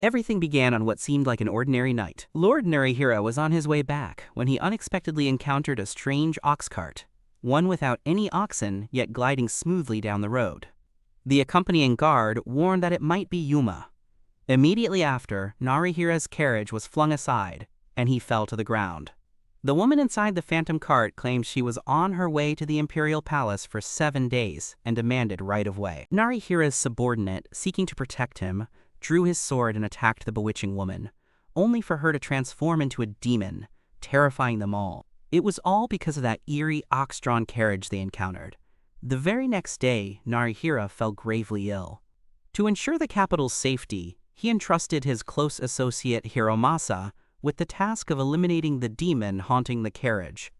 Everything began on what seemed like an ordinary night. Lord Narihira was on his way back when he unexpectedly encountered a strange ox cart, one without any oxen yet gliding smoothly down the road. The accompanying guard warned that it might be Yuma. Immediately after, Narihira's carriage was flung aside, and he fell to the ground. The woman inside the phantom cart claimed she was on her way to the imperial palace for 7 days and demanded right of way. Narihira's subordinate, seeking to protect him, drew his sword and attacked the bewitching woman, only for her to transform into a demon, terrifying them all. It was all because of that eerie ox-drawn carriage they encountered. The very next day, Narihira fell gravely ill. To ensure the capital's safety, he entrusted his close associate Hiromasa with the task of eliminating the demon haunting the carriage.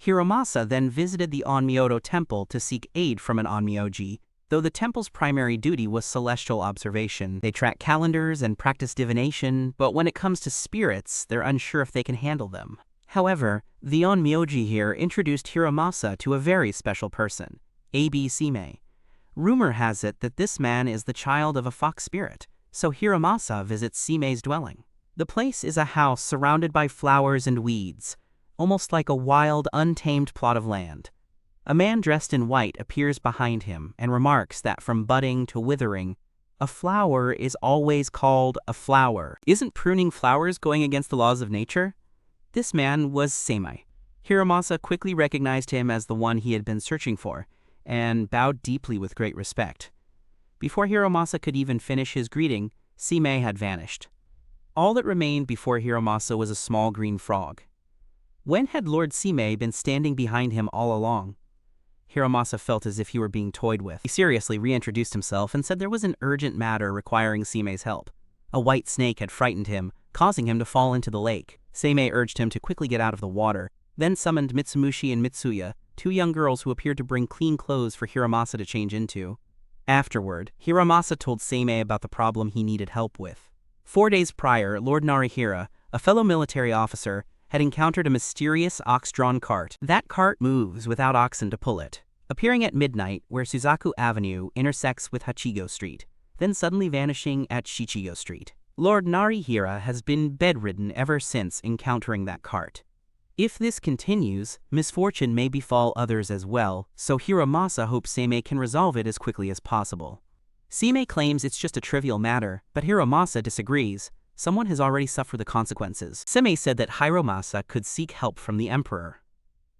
Hiromasa then visited the Onmyoryo temple to seek aid from an Onmyoji, though the temple's primary duty was celestial observation. They track calendars and practice divination, but when it comes to spirits, they're unsure if they can handle them. However, the Onmyoji here introduced Hiromasa to a very special person, Abe Seimei. Rumor has it that this man is the child of a fox spirit, so Hiromasa visits Seimei's dwelling. The place is a house surrounded by flowers and weeds, almost like a wild, untamed plot of land. A man dressed in white appears behind him and remarks that from budding to withering, a flower is always called a flower. Isn't pruning flowers going against the laws of nature? This man was Seimei. Hiromasa quickly recognized him as the one he had been searching for, and bowed deeply with great respect. Before Hiromasa could even finish his greeting, Seimei had vanished. All that remained before Hiromasa was a small green frog. When had Lord Seimei been standing behind him all along? Hiromasa felt as if he were being toyed with. He seriously reintroduced himself and said there was an urgent matter requiring Seimei's help. A white snake had frightened him, causing him to fall into the lake. Seimei urged him to quickly get out of the water, then summoned Mitsumushi and Mitsuya, 2 young girls who appeared to bring clean clothes for Hiromasa to change into. Afterward, Hiromasa told Seimei about the problem he needed help with. 4 days prior, Lord Narihira, a fellow military officer, had encountered a mysterious ox-drawn cart. That cart moves without oxen to pull it, appearing at midnight where Suzaku Avenue intersects with Hachigo Street, then suddenly vanishing at Shichigo Street. Lord Narihira has been bedridden ever since encountering that cart. If this continues, misfortune may befall others as well, so Hiromasa hopes Seimei can resolve it as quickly as possible. Seimei claims it's just a trivial matter, but Hiromasa disagrees. Someone has already suffered the consequences. Seimei said that Hiromasa could seek help from the Emperor.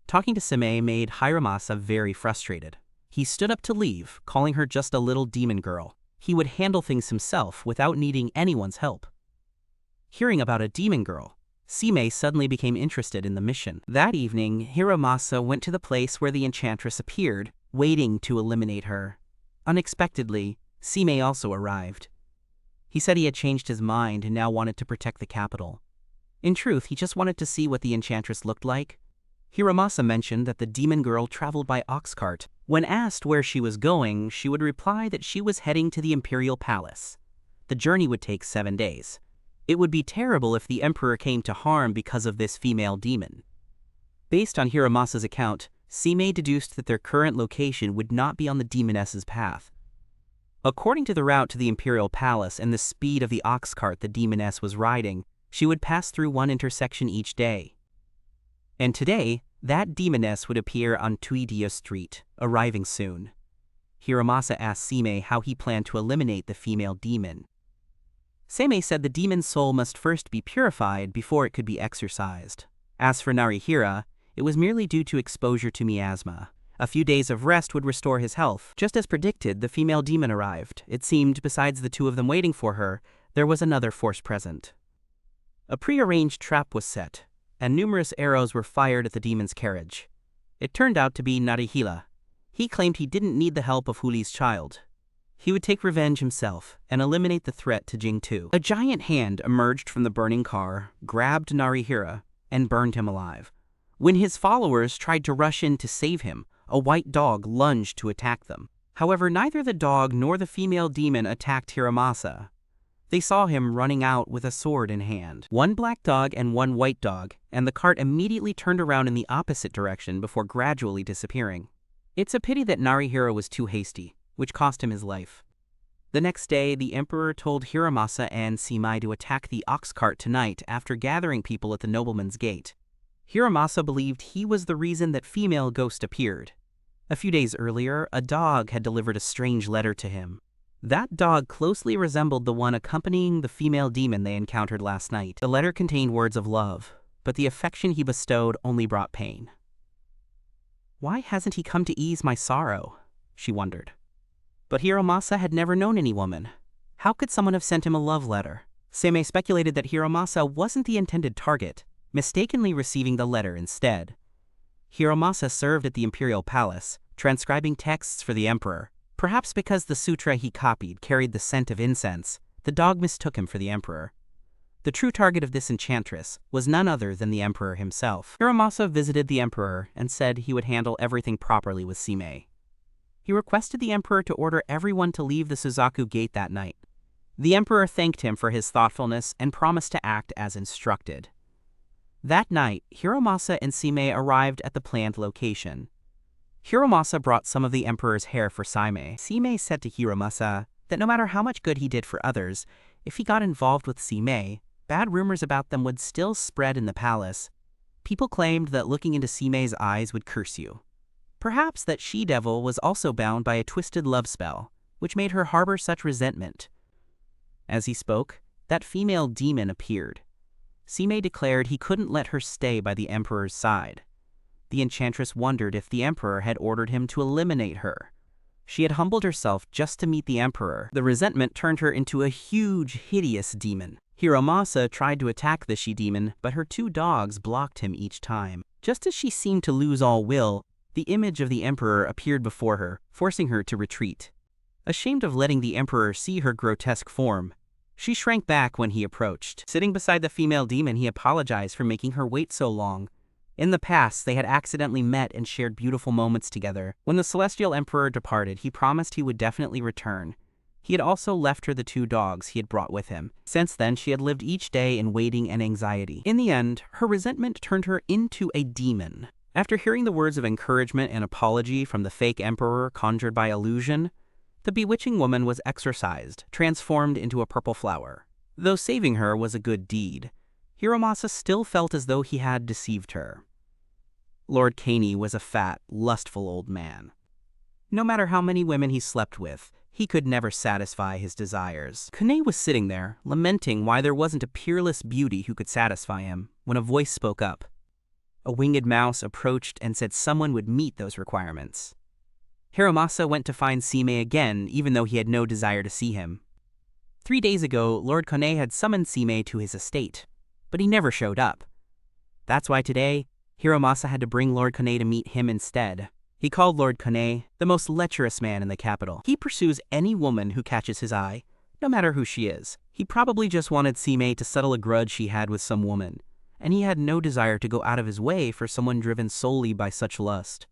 Talking to Seimei made Hiromasa very frustrated. He stood up to leave, calling her just a little demon girl. He would handle things himself without needing anyone's help. Hearing about a demon girl, Seimei suddenly became interested in the mission. That evening, Hiromasa went to the place where the enchantress appeared, waiting to eliminate her. Unexpectedly, Seimei also arrived. He said he had changed his mind and now wanted to protect the capital. In truth, he just wanted to see what the enchantress looked like. Hiromasa mentioned that the demon girl traveled by ox cart. When asked where she was going, she would reply that she was heading to the imperial palace. The journey would take 7 days. It would be terrible if the emperor came to harm because of this female demon. Based on Hiromasa's account, Seimei deduced that their current location would not be on the demoness's path. According to the route to the imperial palace and the speed of the ox cart the demoness was riding, she would pass through one intersection each day. And today, that demoness would appear on Tuidia Street, arriving soon. Hiromasa asked Seimei how he planned to eliminate the female demon. Seimei said the demon's soul must first be purified before it could be exorcised. As for Narihira, it was merely due to exposure to miasma. A few days of rest would restore his health. Just as predicted, the female demon arrived. It seemed, besides the 2 of them waiting for her, there was another force present. A prearranged trap was set, and numerous arrows were fired at the demon's carriage. It turned out to be Narihira. He claimed he didn't need the help of Huli's child. He would take revenge himself and eliminate the threat to Jingtu. A giant hand emerged from the burning car, grabbed Narihira, and burned him alive. When his followers tried to rush in to save him, a white dog lunged to attack them. However, neither the dog nor the female demon attacked Hiromasa. They saw him running out with a sword in hand. 1 black dog and 1 white dog, and the cart immediately turned around in the opposite direction before gradually disappearing. It's a pity that Narihira was too hasty, which cost him his life. The next day, the emperor told Hiromasa and Seimei to attack the ox cart tonight after gathering people at the nobleman's gate. Hiromasa believed he was the reason that female ghost appeared. A few days earlier, a dog had delivered a strange letter to him. That dog closely resembled the one accompanying the female demon they encountered last night. The letter contained words of love, but the affection he bestowed only brought pain. Why hasn't he come to ease my sorrow? She wondered. But Hiromasa had never known any woman. How could someone have sent him a love letter? Seimei speculated that Hiromasa wasn't the intended target, mistakenly receiving the letter instead. Hiromasa served at the imperial palace, transcribing texts for the emperor. Perhaps because the sutra he copied carried the scent of incense, the dog mistook him for the emperor. The true target of this enchantress was none other than the emperor himself. Hiromasa visited the emperor and said he would handle everything properly with Seimei. He requested the emperor to order everyone to leave the Suzaku gate that night. The emperor thanked him for his thoughtfulness and promised to act as instructed. That night, Hiromasa and Seimei arrived at the planned location. Hiromasa brought some of the emperor's hair for Seimei. Seimei said to Hiromasa that no matter how much good he did for others, if he got involved with Seimei, bad rumors about them would still spread in the palace. People claimed that looking into Seimei's eyes would curse you. Perhaps that she-devil was also bound by a twisted love spell, which made her harbor such resentment. As he spoke, that female demon appeared. Seimei declared he couldn't let her stay by the emperor's side. The enchantress wondered if the emperor had ordered him to eliminate her. She had humbled herself just to meet the emperor. The resentment turned her into a huge, hideous demon. Hiromasa tried to attack the she-demon, but her two dogs blocked him each time. Just as she seemed to lose all will, the image of the emperor appeared before her, forcing her to retreat. Ashamed of letting the emperor see her grotesque form, she shrank back when he approached. Sitting beside the female demon, he apologized for making her wait so long. In the past, they had accidentally met and shared beautiful moments together. When the celestial emperor departed, he promised he would definitely return. He had also left her the two dogs he had brought with him. Since then, she had lived each day in waiting and anxiety. In the end, her resentment turned her into a demon. After hearing the words of encouragement and apology from the fake emperor conjured by illusion, the bewitching woman was exorcised, transformed into a purple flower. Though saving her was a good deed, Hiromasa still felt as though he had deceived her. Lord Kanei was a fat, lustful old man. No matter how many women he slept with, he could never satisfy his desires. Kanei was sitting there, lamenting why there wasn't a peerless beauty who could satisfy him, when a voice spoke up. A winged mouse approached and said someone would meet those requirements. Hiromasa went to find Seimei again, even though he had no desire to see him. 3 days ago, Lord Kanei had summoned Seimei to his estate, but he never showed up. That's why today, Hiromasa had to bring Lord Kanei to meet him instead. He called Lord Kanei the most lecherous man in the capital. He pursues any woman who catches his eye, no matter who she is. He probably just wanted Seimei to settle a grudge he had with some woman, and he had no desire to go out of his way for someone driven solely by such lust.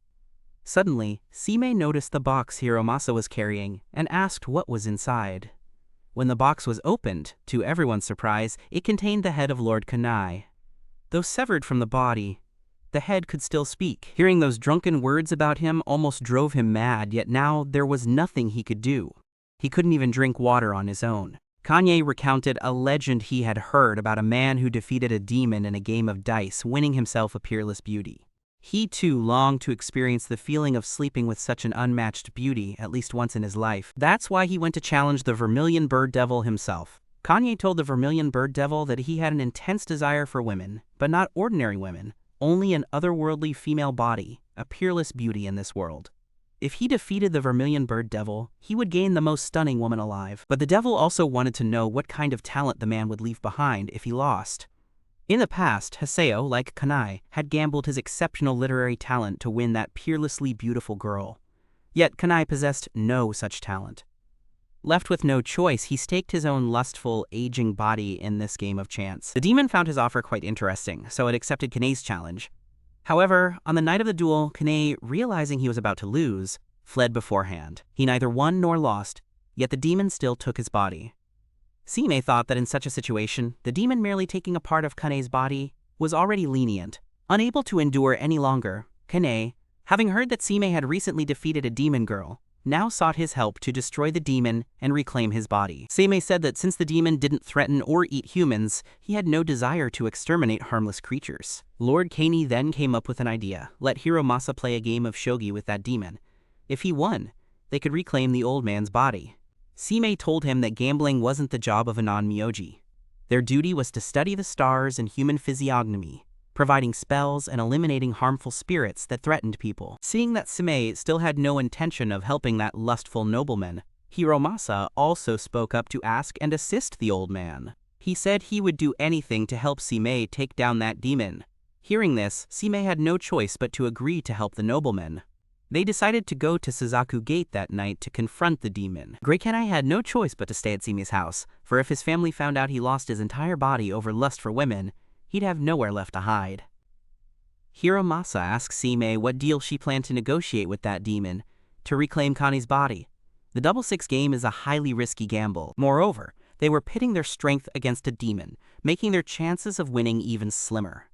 Suddenly, Seimei noticed the box Hiromasa was carrying and asked what was inside. When the box was opened, to everyone's surprise, it contained the head of Lord Kanei. Though severed from the body, the head could still speak. Hearing those drunken words about him almost drove him mad, yet now there was nothing he could do. He couldn't even drink water on his own. Kanei recounted a legend he had heard about a man who defeated a demon in a game of dice, winning himself a peerless beauty. He too longed to experience the feeling of sleeping with such an unmatched beauty at least once in his life. That's why he went to challenge the Vermilion Bird Devil himself. Kanei told the Vermilion Bird Devil that he had an intense desire for women, but not ordinary women, only an otherworldly female body, a peerless beauty in this world. If he defeated the Vermilion Bird Devil, he would gain the most stunning woman alive. But the devil also wanted to know what kind of talent the man would leave behind if he lost. In the past, Haseo, like Kanei, had gambled his exceptional literary talent to win that peerlessly beautiful girl. Yet Kanei possessed no such talent. Left with no choice, he staked his own lustful, aging body in this game of chance. The demon found his offer quite interesting, so it accepted Kanei's challenge. However, on the night of the duel, Kanei, realizing he was about to lose, fled beforehand. He neither won nor lost, yet the demon still took his body. Seimei thought that in such a situation, the demon merely taking a part of Kanei's body was already lenient. Unable to endure any longer, Kanei, having heard that Seimei had recently defeated a demon girl, now sought his help to destroy the demon and reclaim his body. Seimei said that since the demon didn't threaten or eat humans, he had no desire to exterminate harmless creatures. Lord Kanei then came up with an idea: let Hiromasa play a game of shogi with that demon. If he won, they could reclaim the old man's body. Seimei told him that gambling wasn't the job of an Onmyoji. Their duty was to study the stars and human physiognomy, providing spells and eliminating harmful spirits that threatened people. Seeing that Seimei still had no intention of helping that lustful nobleman, Hiromasa also spoke up to ask and assist the old man. He said he would do anything to help Seimei take down that demon. Hearing this, Seimei had no choice but to agree to help the nobleman. They decided to go to Suzaku Gate that night to confront the demon. Great Kanei had no choice but to stay at Seimei's house, for if his family found out he lost his entire body over lust for women, he'd have nowhere left to hide. Hiromasa asks Seimei what deal she planned to negotiate with that demon to reclaim Kanei's body. The double six game is a highly risky gamble. Moreover, they were pitting their strength against a demon, making their chances of winning even slimmer.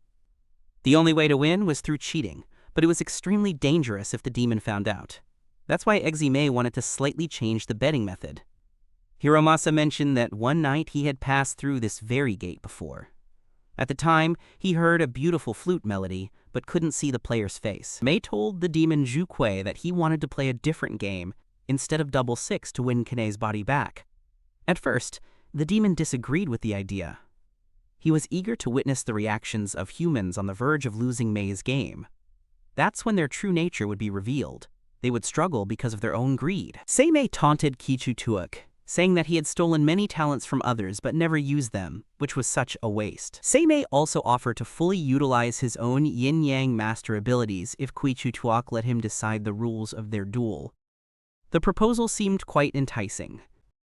The only way to win was through cheating, but it was extremely dangerous if the demon found out. That's why Seimei wanted to slightly change the betting method. Hiromasa mentioned that one night he had passed through this very gate before. At the time, he heard a beautiful flute melody, but couldn't see the player's face. Mei told the demon Zhukui that he wanted to play a different game instead of double six to win Kanei's body back. At first, the demon disagreed with the idea. He was eager to witness the reactions of humans on the verge of losing Mei's game. That's when their true nature would be revealed. They would struggle because of their own greed. Seimei taunted Kichu-tuak, saying that he had stolen many talents from others but never used them, which was such a waste. Seimei also offered to fully utilize his own yin-yang master abilities if Kichu-tuak let him decide the rules of their duel. The proposal seemed quite enticing.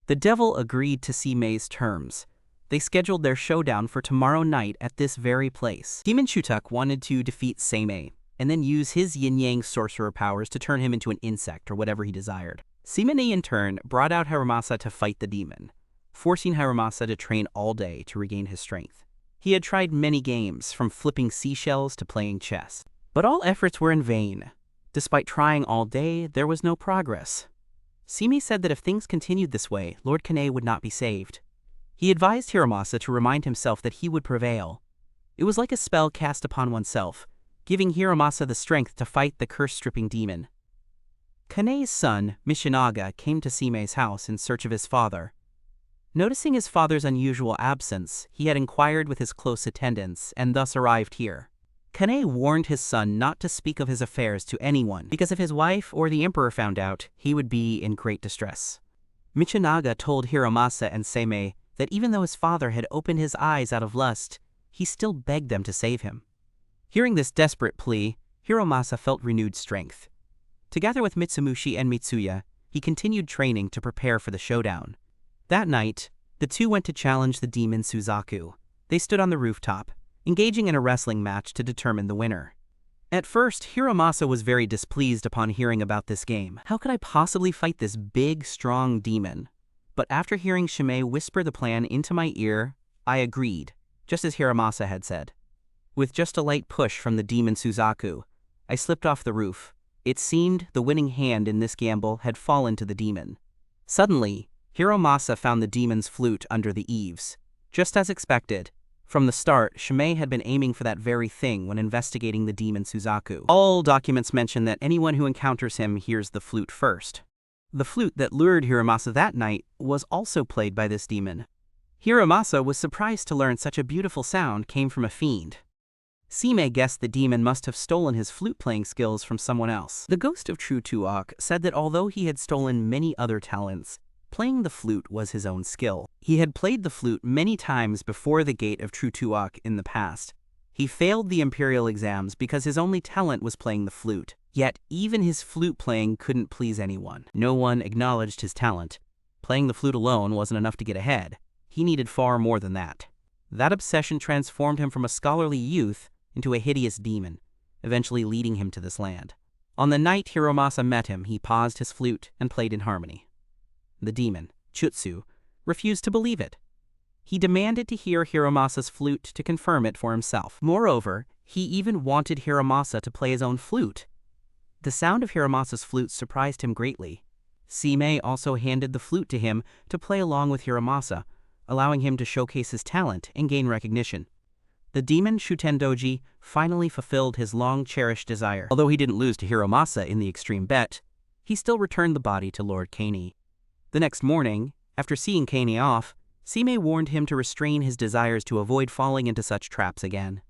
The devil agreed to Seimei's terms. They scheduled their showdown for tomorrow night at this very place. Demon Chutuk wanted to defeat Seimei, and then use his yin-yang sorcerer powers to turn him into an insect or whatever he desired. Seimei in turn brought out Hiromasa to fight the demon, forcing Hiromasa to train all day to regain his strength. He had tried many games, from flipping seashells to playing chess, but all efforts were in vain. Despite trying all day, there was no progress. Seimei said that if things continued this way, Lord Kanei would not be saved. He advised Hiromasa to remind himself that he would prevail. It was like a spell cast upon oneself, giving Hiromasa the strength to fight the curse-stripping demon. Kanei's son, Michinaga, came to Seimei's house in search of his father. Noticing his father's unusual absence, he had inquired with his close attendants and thus arrived here. Kanei warned his son not to speak of his affairs to anyone, because if his wife or the emperor found out, he would be in great distress. Michinaga told Hiromasa and Seimei that even though his father had opened his eyes out of lust, he still begged them to save him. Hearing this desperate plea, Hiromasa felt renewed strength. Together with Mitsumushi and Mitsuya, he continued training to prepare for the showdown. That night, the two went to challenge the demon Suzaku. They stood on the rooftop, engaging in a wrestling match to determine the winner. At first, Hiromasa was very displeased upon hearing about this game. How could I possibly fight this big, strong demon? But after hearing Seimei whisper the plan into my ear, I agreed, just as Hiromasa had said. With just a light push from the demon Suzaku, I slipped off the roof. It seemed the winning hand in this gamble had fallen to the demon. Suddenly, Hiromasa found the demon's flute under the eaves. Just as expected, from the start, Seimei had been aiming for that very thing when investigating the demon Suzaku. All documents mention that anyone who encounters him hears the flute first. The flute that lured Hiromasa that night was also played by this demon. Hiromasa was surprised to learn such a beautiful sound came from a fiend. Seimei guessed the demon must have stolen his flute-playing skills from someone else. The ghost of True Tuak said that although he had stolen many other talents, playing the flute was his own skill. He had played the flute many times before the gate of True Tuak in the past. He failed the imperial exams because his only talent was playing the flute. Yet even his flute playing couldn't please anyone. No one acknowledged his talent. Playing the flute alone wasn't enough to get ahead. He needed far more than that. That obsession transformed him from a scholarly youth into a hideous demon, eventually leading him to this land. On the night Hiromasa met him, he paused his flute and played in harmony. The demon, Chutsu, refused to believe it. He demanded to hear Hiromasa's flute to confirm it for himself. Moreover, he even wanted Hiromasa to play his own flute. The sound of Hiromasa's flute surprised him greatly. Seimei also handed the flute to him to play along with Hiromasa, allowing him to showcase his talent and gain recognition. The demon Shutendoji finally fulfilled his long-cherished desire. Although he didn't lose to Hiromasa in the extreme bet, he still returned the body to Lord Kanei. The next morning, after seeing Kanei off, Seimei warned him to restrain his desires to avoid falling into such traps again.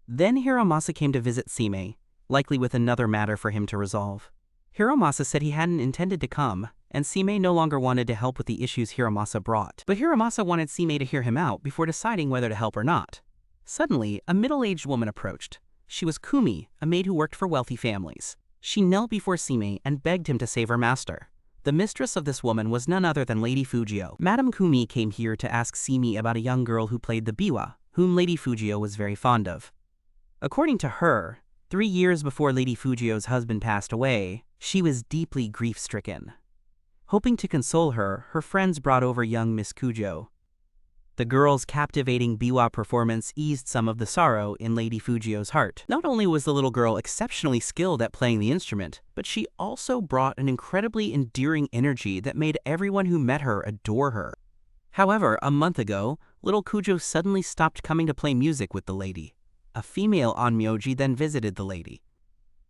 Then Hiromasa came to visit Seimei, likely with another matter for him to resolve. Hiromasa said he hadn't intended to come, and Seimei no longer wanted to help with the issues Hiromasa brought. But Hiromasa wanted Seimei to hear him out before deciding whether to help or not. Suddenly, a middle-aged woman approached. She was Kumi, a maid who worked for wealthy families. She knelt before Seimei and begged him to save her master. The mistress of this woman was none other than Lady Fujio. Madame Kumi came here to ask Seimei about a young girl who played the biwa, whom Lady Fujio was very fond of. According to her, 3 years before Lady Fujio's husband passed away, she was deeply grief-stricken. Hoping to console her, her friends brought over young Miss Kujo. The girl's captivating biwa performance eased some of the sorrow in Lady Fujio's heart. Not only was the little girl exceptionally skilled at playing the instrument, but she also brought an incredibly endearing energy that made everyone who met her adore her. However, a month ago, little Kujo suddenly stopped coming to play music with the lady. A female Onmyoji then visited the lady.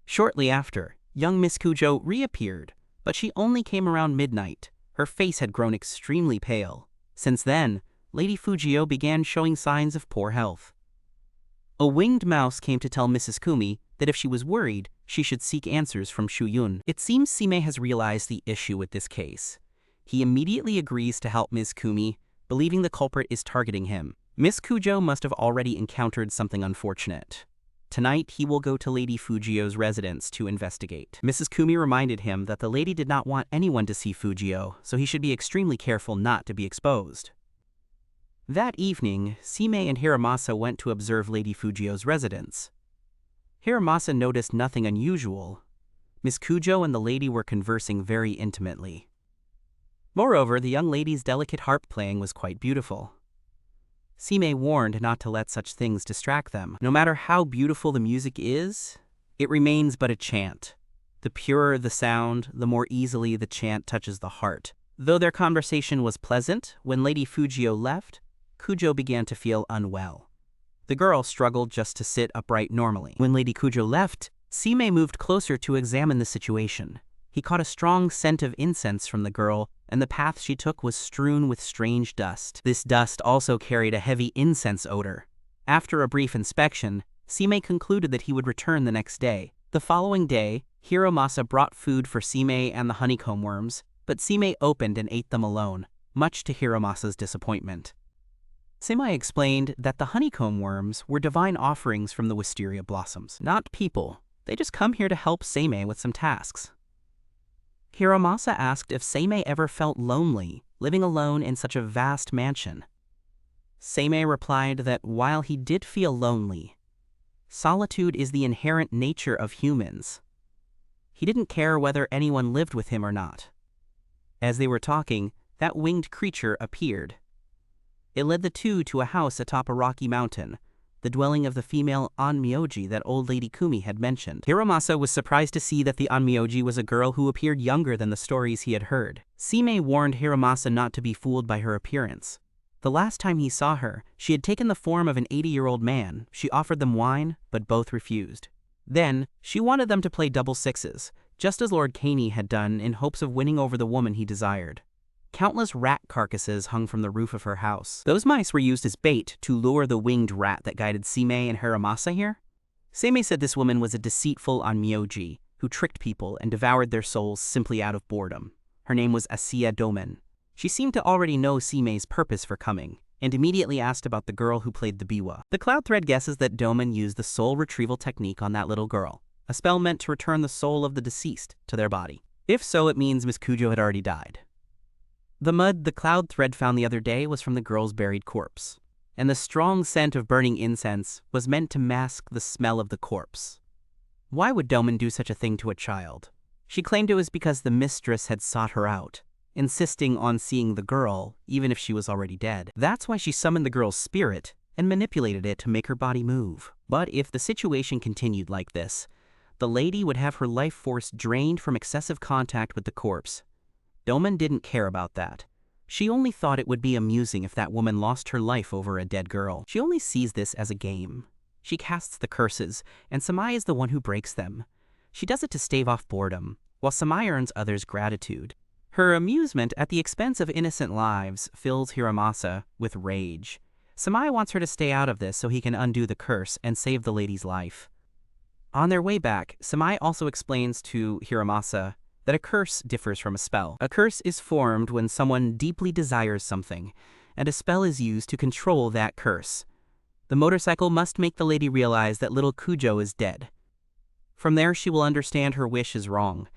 Shortly after, young Miss Kujo reappeared, but she only came around midnight. Her face had grown extremely pale. Since then, Lady Fujio began showing signs of poor health. A winged mouse came to tell Mrs. Kumi that if she was worried, she should seek answers from Shuyun. It seems Seimei has realized the issue with this case. He immediately agrees to help Ms. Kumi, believing the culprit is targeting him. Miss Kujo must have already encountered something unfortunate. Tonight, he will go to Lady Fujio's residence to investigate. Mrs. Kumi reminded him that the lady did not want anyone to see Fujio, so he should be extremely careful not to be exposed. That evening, Seimei and Hiromasa went to observe Lady Fujio's residence. Hiromasa noticed nothing unusual. Miss Kujo and the lady were conversing very intimately. Moreover, the young lady's delicate harp playing was quite beautiful. Seimei warned not to let such things distract them. No matter how beautiful the music is, it remains but a chant. The purer the sound, the more easily the chant touches the heart. Though their conversation was pleasant, when Lady Fujio left, Kujo began to feel unwell. The girl struggled just to sit upright normally. When Lady Kujo left, Seimei moved closer to examine the situation. He caught a strong scent of incense from the girl, and the path she took was strewn with strange dust. This dust also carried a heavy incense odor. After a brief inspection, Seimei concluded that he would return the next day. The following day, Hiromasa brought food for Seimei and the honeycomb worms, but Seimei opened and ate them alone, much to Hiromasa's disappointment. Seimei explained that the honeycomb worms were divine offerings from the wisteria blossoms, not people. They just come here to help Seimei with some tasks. Hiromasa asked if Seimei ever felt lonely, living alone in such a vast mansion. Seimei replied that while he did feel lonely, solitude is the inherent nature of humans. He didn't care whether anyone lived with him or not. As they were talking, that winged creature appeared. It led the two to a house atop a rocky mountain, the dwelling of the female Onmyoji that old Lady Kumi had mentioned. Hiromasa was surprised to see that the Onmyoji was a girl who appeared younger than the stories he had heard. Seimei warned Hiromasa not to be fooled by her appearance. The last time he saw her, she had taken the form of an 80-year-old man. She offered them wine, but both refused. Then, she wanted them to play double sixes, just as Lord Kanei had done in hopes of winning over the woman he desired. Countless rat carcasses hung from the roof of her house. Those mice were used as bait to lure the winged rat that guided Seimei and Hiromasa here. Seimei said this woman was a deceitful Onmyoji who tricked people and devoured their souls simply out of boredom. Her name was Asiya Domen. She seemed to already know Seimei's purpose for coming, and immediately asked about the girl who played the biwa. The cloud thread guesses that Domen used the soul retrieval technique on that little girl, a spell meant to return the soul of the deceased to their body. If so, it means Miss Kujo had already died. The mud the cloud thread found the other day was from the girl's buried corpse, and the strong scent of burning incense was meant to mask the smell of the corpse. Why would Domen do such a thing to a child? She claimed it was because the mistress had sought her out, insisting on seeing the girl even if she was already dead. That's why she summoned the girl's spirit and manipulated it to make her body move. But if the situation continued like this, the lady would have her life force drained from excessive contact with the corpse. Doman didn't care about that. She only thought it would be amusing if that woman lost her life over a dead girl. She only sees this as a game. She casts the curses, and Seimei is the one who breaks them. She does it to stave off boredom, while Seimei earns others' gratitude. Her amusement at the expense of innocent lives fills Hiromasa with rage. Seimei wants her to stay out of this so he can undo the curse and save the lady's life. On their way back, Seimei also explains to Hiromasa that a curse differs from a spell. A curse is formed when someone deeply desires something, and a spell is used to control that curse. The motorcycle must make the lady realize that little Kujo is dead. From there, she will understand her wish is wrong.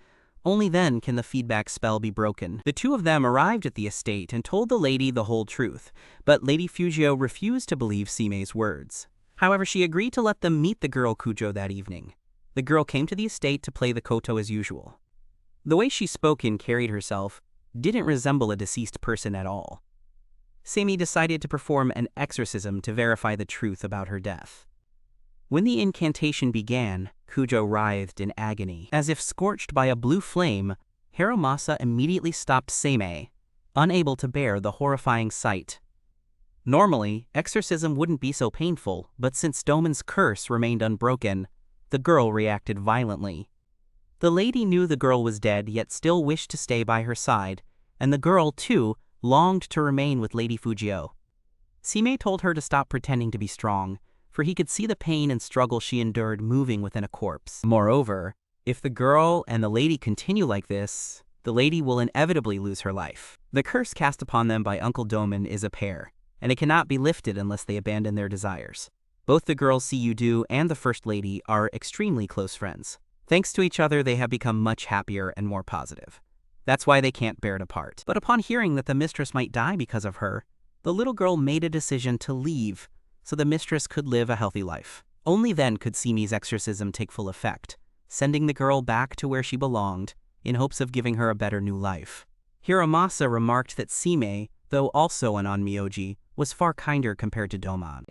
Only then can the feedback spell be broken. The two of them arrived at the estate and told the lady the whole truth, but Lady Fujio refused to believe Seimei's words. However, she agreed to let them meet the girl Kujo that evening. The girl came to the estate to play the koto as usual. The way she spoke and carried herself didn't resemble a deceased person at all. Seimei decided to perform an exorcism to verify the truth about her death. When the incantation began, Kujo writhed in agony. As if scorched by a blue flame, Hiromasa immediately stopped Seimei, unable to bear the horrifying sight. Normally, exorcism wouldn't be so painful, but since Doman's curse remained unbroken, the girl reacted violently. The lady knew the girl was dead, yet still wished to stay by her side, and the girl, too, longed to remain with Lady Fujio. Seimei told her to stop pretending to be strong, for he could see the pain and struggle she endured moving within a corpse. Moreover, if the girl and the lady continue like this, the lady will inevitably lose her life. The curse cast upon them by Uncle Doman is a pair, and it cannot be lifted unless they abandon their desires. Both the girl Siyudu and the First Lady are extremely close friends. Thanks to each other, they have become much happier and more positive. That's why they can't bear it apart. But upon hearing that the mistress might die because of her, the little girl made a decision to leave so the mistress could live a healthy life. Only then could Seimei's exorcism take full effect, sending the girl back to where she belonged in hopes of giving her a better new life. Hiromasa remarked that Seimei, though also an Onmyoji, was far kinder compared to Doman.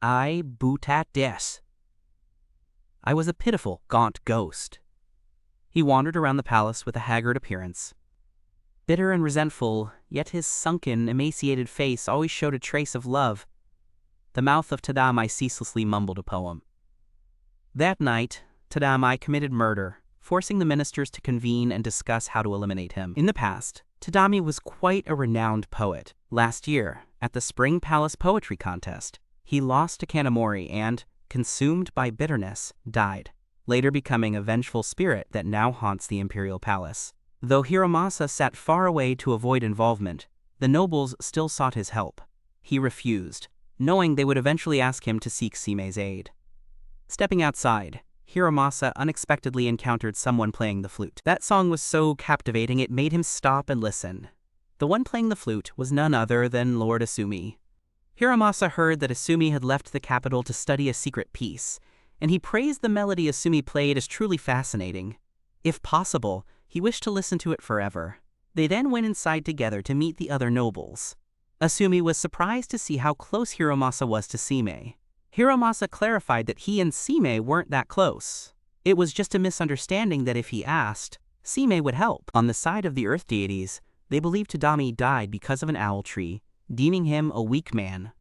I butat des. I was a pitiful, gaunt ghost. He wandered around the palace with a haggard appearance. Bitter and resentful, yet his sunken, emaciated face always showed a trace of love. The mouth of Tadamai ceaselessly mumbled a poem. That night, Tadamai committed murder, forcing the ministers to convene and discuss how to eliminate him. In the past, Tadami was quite a renowned poet. Last year, at the Spring Palace Poetry Contest, he lost to Kanamori and, consumed by bitterness, died, later becoming a vengeful spirit that now haunts the imperial palace. Though Hiromasa sat far away to avoid involvement, the nobles still sought his help. He refused, knowing they would eventually ask him to seek Seimei's aid. Stepping outside, Hiromasa unexpectedly encountered someone playing the flute. That song was so captivating it made him stop and listen. The one playing the flute was none other than Lord Asumi. Hiromasa heard that Asumi had left the capital to study a secret piece, and he praised the melody Asumi played as truly fascinating. If possible, he wished to listen to it forever. They then went inside together to meet the other nobles. Asumi was surprised to see how close Hiromasa was to Seimei. Hiromasa clarified that he and Seimei weren't that close. It was just a misunderstanding that if he asked, Seimei would help. On the side of the earth deities, they believed Tadami died because of an owl tree, deeming him a weak man.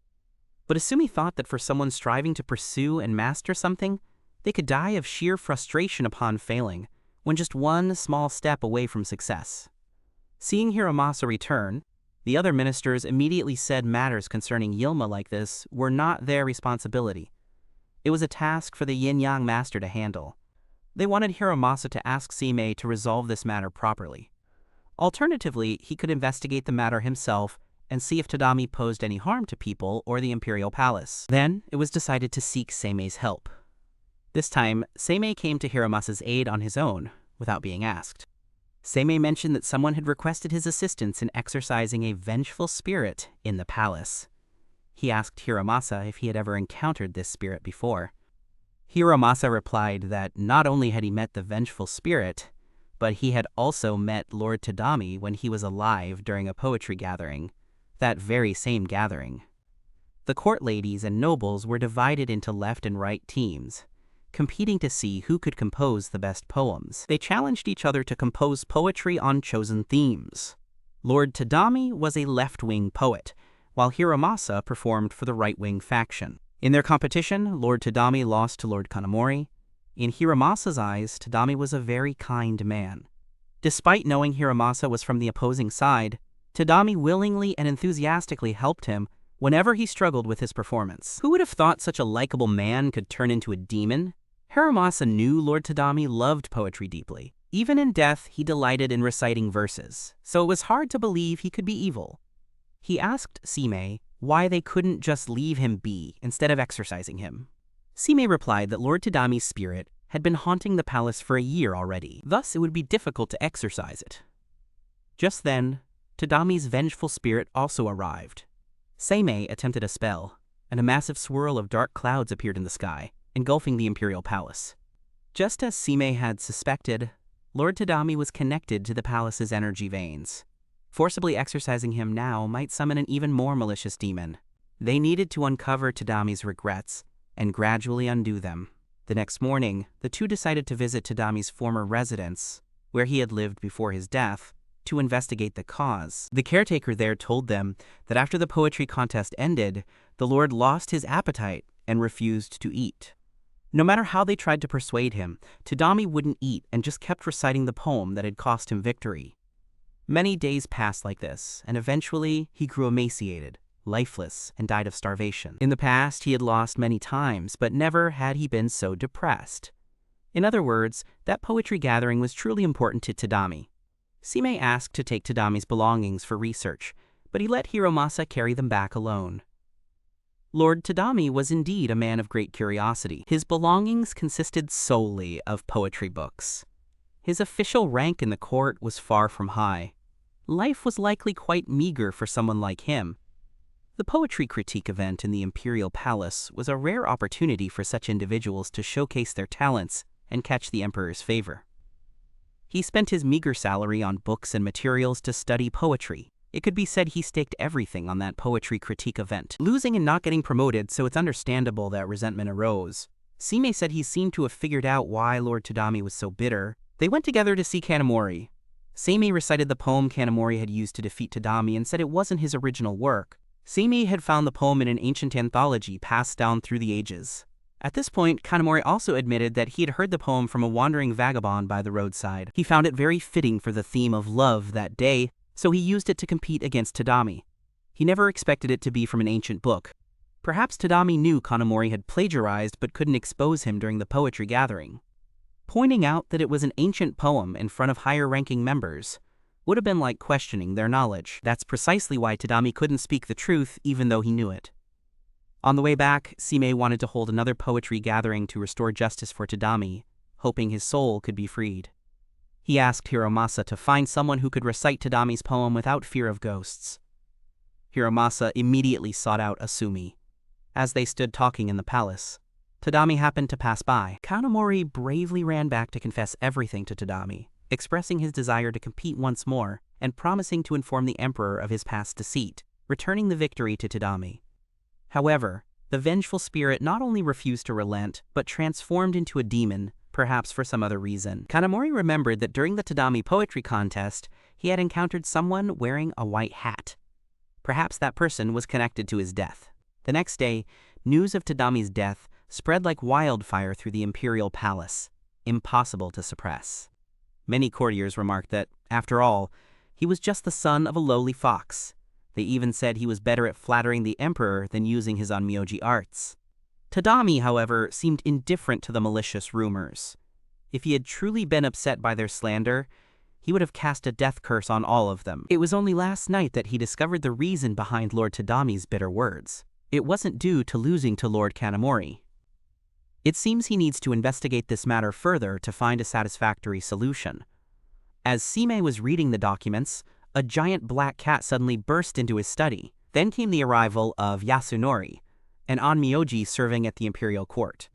But Asumi thought that for someone striving to pursue and master something, they could die of sheer frustration upon failing, when just one small step away from success. Seeing Hiromasa return, the other ministers immediately said matters concerning Yilma like this were not their responsibility. It was a task for the yin-yang master to handle. They wanted Hiromasa to ask Seimei to resolve this matter properly. Alternatively, he could investigate the matter himself and see if Tadami posed any harm to people or the imperial palace. Then, it was decided to seek Seimei's help. This time, Seimei came to Hiromasa's aid on his own, without being asked. Seimei mentioned that someone had requested his assistance in exorcising a vengeful spirit in the palace. He asked Hiromasa if he had ever encountered this spirit before. Hiromasa replied that not only had he met the vengeful spirit, but he had also met Lord Tadami when he was alive during a poetry gathering, that very same gathering. The court ladies and nobles were divided into left and right teams, competing to see who could compose the best poems. They challenged each other to compose poetry on chosen themes. Lord Tadami was a left-wing poet, while Hiromasa performed for the right-wing faction. In their competition, Lord Tadami lost to Lord Kanamori. In Hiromasa's eyes, Tadami was a very kind man. Despite knowing Hiromasa was from the opposing side, Tadami willingly and enthusiastically helped him whenever he struggled with his performance. Who would have thought such a likable man could turn into a demon? Hiromasa knew Lord Tadami loved poetry deeply. Even in death, he delighted in reciting verses, so it was hard to believe he could be evil. He asked Seimei why they couldn't just leave him be instead of exorcising him. Seimei replied that Lord Tadami's spirit had been haunting the palace for a year already, thus it would be difficult to exorcise it. Just then, Tadami's vengeful spirit also arrived. Seimei attempted a spell, and a massive swirl of dark clouds appeared in the sky, engulfing the imperial palace. Just as Seimei had suspected, Lord Tadami was connected to the palace's energy veins. Forcibly exorcising him now might summon an even more malicious demon. They needed to uncover Tadami's regrets and gradually undo them. The next morning, the two decided to visit Tadami's former residence, where he had lived before his death, to investigate the cause. The caretaker there told them that after the poetry contest ended, the Lord lost his appetite and refused to eat. No matter how they tried to persuade him, Tadami wouldn't eat and just kept reciting the poem that had cost him victory. Many days passed like this, and eventually he grew emaciated, lifeless, and died of starvation. In the past, he had lost many times, but never had he been so depressed. In other words, that poetry gathering was truly important to Tadami. Seimei asked to take Tadami's belongings for research, but he let Hiromasa carry them back alone. Lord Tadami was indeed a man of great curiosity. His belongings consisted solely of poetry books. His official rank in the court was far from high. Life was likely quite meager for someone like him. The poetry critique event in the imperial palace was a rare opportunity for such individuals to showcase their talents and catch the emperor's favor. He spent his meager salary on books and materials to study poetry. It could be said he staked everything on that poetry critique event. Losing and not getting promoted, so it's understandable that resentment arose. Seimei said he seemed to have figured out why Lord Tadami was so bitter. They went together to see Kanamori. Seimei recited the poem Kanamori had used to defeat Tadami and said it wasn't his original work. Seimei had found the poem in an ancient anthology passed down through the ages. At this point, Kanamori also admitted that he had heard the poem from a wandering vagabond by the roadside. He found it very fitting for the theme of love that day, so he used it to compete against Tadami. He never expected it to be from an ancient book. Perhaps Tadami knew Kanamori had plagiarized but couldn't expose him during the poetry gathering. Pointing out that it was an ancient poem in front of higher-ranking members would have been like questioning their knowledge. That's precisely why Tadami couldn't speak the truth even though he knew it. On the way back, Seimei wanted to hold another poetry gathering to restore justice for Tadami, hoping his soul could be freed. He asked Hiromasa to find someone who could recite Tadami's poem without fear of ghosts. Hiromasa immediately sought out Asumi. As they stood talking in the palace, Tadami happened to pass by. Kanamori bravely ran back to confess everything to Tadami, expressing his desire to compete once more and promising to inform the emperor of his past deceit, returning the victory to Tadami. However, the vengeful spirit not only refused to relent, but transformed into a demon, perhaps for some other reason. Kanamori remembered that during the Tadami poetry contest, he had encountered someone wearing a white hat. Perhaps that person was connected to his death. The next day, news of Tadami's death spread like wildfire through the imperial palace, impossible to suppress. Many courtiers remarked that, after all, he was just the son of a lowly fox. They even said he was better at flattering the emperor than using his Onmyoji arts. Tadami, however, seemed indifferent to the malicious rumors. If he had truly been upset by their slander, he would have cast a death curse on all of them. It was only last night that he discovered the reason behind Lord Tadami's bitter words. It wasn't due to losing to Lord Kanamori. It seems he needs to investigate this matter further to find a satisfactory solution. As Seimei was reading the documents, a giant black cat suddenly burst into his study. Then came the arrival of Yasunori, an Onmyoji serving at the imperial court.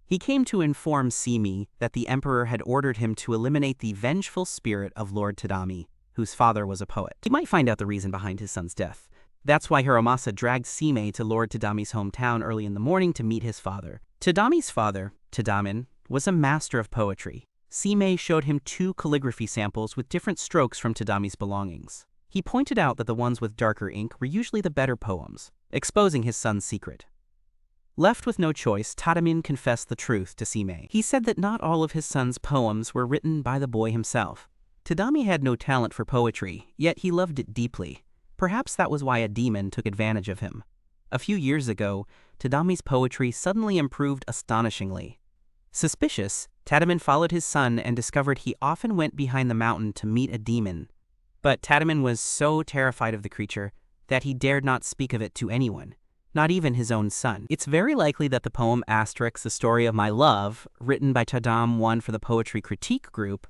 He came to inform Seimei that the emperor had ordered him to eliminate the vengeful spirit of Lord Tadami, whose father was a poet. He might find out the reason behind his son's death. That's why Hiromasa dragged Seimei to Lord Tadami's hometown early in the morning to meet his father. Tadami's father, Tadamin, was a master of poetry. Seimei showed him 2 calligraphy samples with different strokes from Tadami's belongings. He pointed out that the ones with darker ink were usually the better poems, exposing his son's secret. Left with no choice, Tadamin confessed the truth to Seimei. He said that not all of his son's poems were written by the boy himself. Tadami had no talent for poetry, yet he loved it deeply. Perhaps that was why a demon took advantage of him. A few years ago, Tadami's poetry suddenly improved astonishingly. Suspicious, Tadamin followed his son and discovered he often went behind the mountain to meet a demon. But Tadamin was so terrified of the creature that he dared not speak of it to anyone, not even his own son. It's very likely that the poem *The Story of My Love, written by Tadam one for the poetry critique group,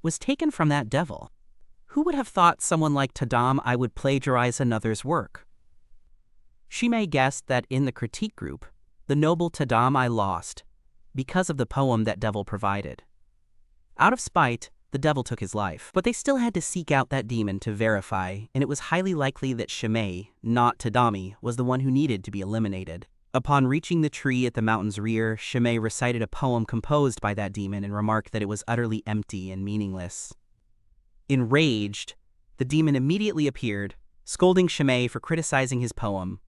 was taken from that devil. Who would have thought someone like Tadam would plagiarize another's work? Seimei guessed that in the critique group, the noble Tadam lost because of the poem that devil provided. Out of spite, the devil took his life, but they still had to seek out that demon to verify, and it was highly likely that Seimei, not Tadami, was the one who needed to be eliminated. Upon reaching the tree at the mountain's rear, Seimei recited a poem composed by that demon and remarked that it was utterly empty and meaningless. Enraged, the demon immediately appeared, scolding Seimei for criticizing his poem.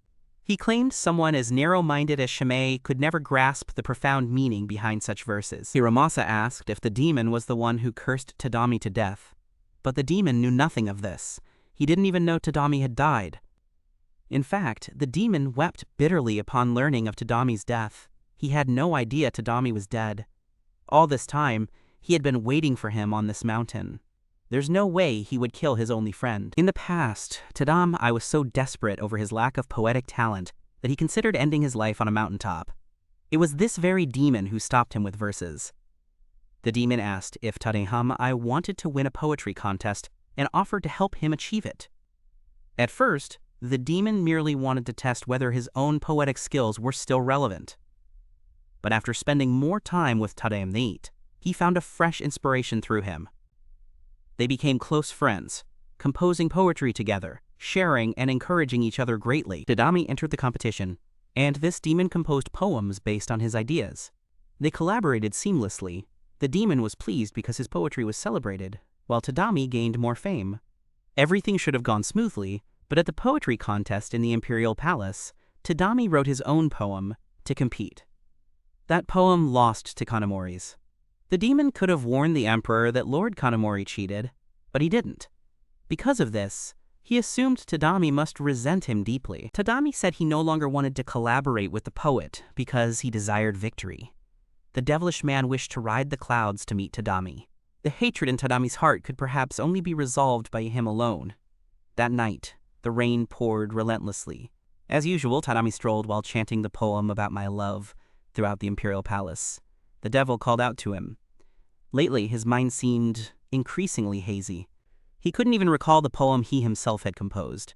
He claimed someone as narrow-minded as Seimei could never grasp the profound meaning behind such verses. Hiromasa asked if the demon was the one who cursed Tadami to death, but the demon knew nothing of this. He didn't even know Tadami had died. In fact, the demon wept bitterly upon learning of Tadami's death. He had no idea Tadami was dead. All this time, he had been waiting for him on this mountain. There's no way he would kill his only friend. In the past, Tadami was so desperate over his lack of poetic talent that he considered ending his life on a mountaintop. It was this very demon who stopped him with verses. The demon asked if Tadehama wanted to win a poetry contest and offered to help him achieve it. At first, the demon merely wanted to test whether his own poetic skills were still relevant. But after spending more time with Tadehama, he found a fresh inspiration through him. They became close friends, composing poetry together, sharing and encouraging each other greatly. Tadami entered the competition, and this demon composed poems based on his ideas. They collaborated seamlessly. The demon was pleased because his poetry was celebrated, while Tadami gained more fame. Everything should have gone smoothly, but at the poetry contest in the Imperial Palace, Tadami wrote his own poem to compete. That poem lost to Kanamori's. The demon could have warned the emperor that Lord Kanamori cheated, but he didn't. Because of this, he assumed Tadami must resent him deeply. Tadami said he no longer wanted to collaborate with the poet because he desired victory. The devilish man wished to ride the clouds to meet Tadami. The hatred in Tadami's heart could perhaps only be resolved by him alone. That night, the rain poured relentlessly. As usual, Tadami strolled while chanting the poem about my love throughout the Imperial Palace. The devil called out to him. Lately, his mind seemed increasingly hazy. He couldn't even recall the poem he himself had composed,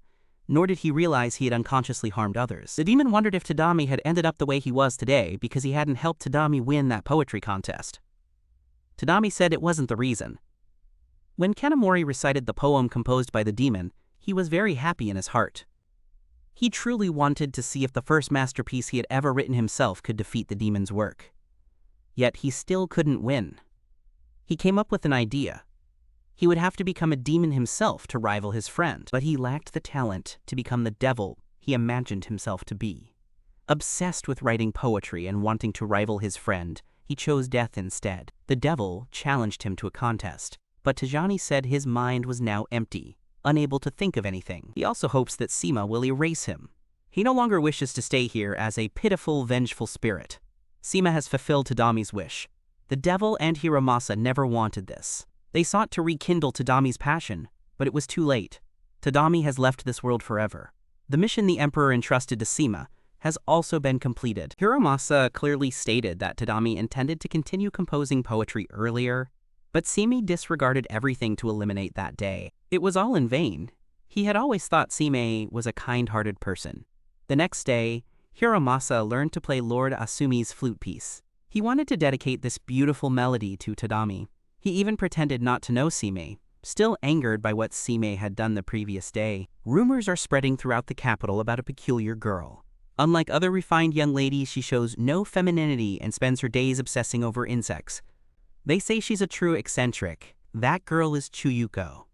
nor did he realize he had unconsciously harmed others. The demon wondered if Tadami had ended up the way he was today because he hadn't helped Tadami win that poetry contest. Tadami said it wasn't the reason. When Kanamori recited the poem composed by the demon, he was very happy in his heart. He truly wanted to see if the first masterpiece he had ever written himself could defeat the demon's work. Yet he still couldn't win. He came up with an idea. He would have to become a demon himself to rival his friend, but he lacked the talent to become the devil he imagined himself to be. Obsessed with writing poetry and wanting to rival his friend, he chose death instead. The devil challenged him to a contest, but Tajani said his mind was now empty, unable to think of anything. He also hopes that Seimei will erase him. He no longer wishes to stay here as a pitiful, vengeful spirit. Seimei has fulfilled Tadami's wish. The devil and Hiromasa never wanted this. They sought to rekindle Tadami's passion, but it was too late. Tadami has left this world forever. The mission the emperor entrusted to Seimei has also been completed. Hiromasa clearly stated that Tadami intended to continue composing poetry earlier, but Seimei disregarded everything to eliminate that day. It was all in vain. He had always thought Seimei was a kind-hearted person. The next day, Hiromasa learned to play Lord Asumi's flute piece. He wanted to dedicate this beautiful melody to Tadami. He even pretended not to know Seimei, still angered by what Seimei had done the previous day. Rumors are spreading throughout the capital about a peculiar girl. Unlike other refined young ladies, she shows no femininity and spends her days obsessing over insects. They say she's a true eccentric. That girl is Chuyuko.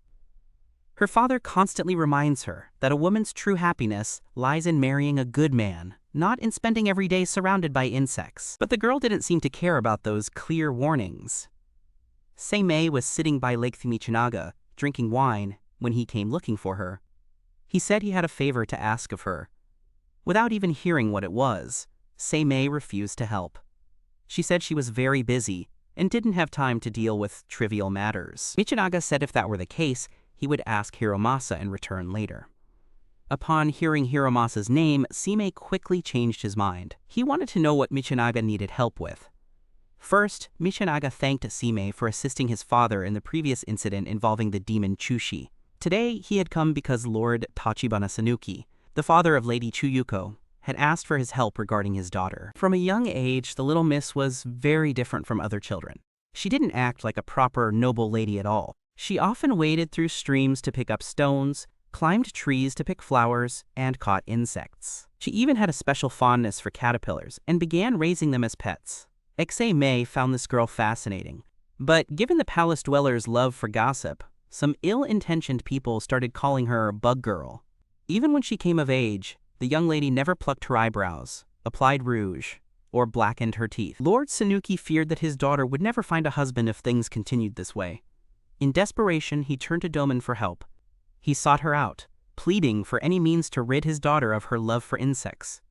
Her father constantly reminds her that a woman's true happiness lies in marrying a good man, not in spending every day surrounded by insects. But the girl didn't seem to care about those clear warnings. Seimei was sitting by Lake Michinaga, drinking wine, when he came looking for her. He said he had a favor to ask of her. Without even hearing what it was, Seimei refused to help. She said she was very busy and didn't have time to deal with trivial matters. Michinaga said if that were the case, he would ask Hiromasa in return later. Upon hearing Hiromasa's name, Seimei quickly changed his mind. He wanted to know what Michinaga needed help with. First, Michinaga thanked Seimei for assisting his father in the previous incident involving the demon Chushi. Today, he had come because Lord Tachibana Sanuki, the father of Lady Chuyuko, had asked for his help regarding his daughter. From a young age, the little miss was very different from other children. She didn't act like a proper noble lady at all. She often waded through streams to pick up stones, climbed trees to pick flowers, and caught insects. She even had a special fondness for caterpillars and began raising them as pets. Abe Seimei found this girl fascinating, but given the palace dwellers' love for gossip, some ill-intentioned people started calling her Bug Girl. Even when she came of age, the young lady never plucked her eyebrows, applied rouge, or blackened her teeth. Lord Sanuki feared that his daughter would never find a husband if things continued this way. In desperation, he turned to Doman for help. He sought her out, pleading for any means to rid his daughter of her love for insects.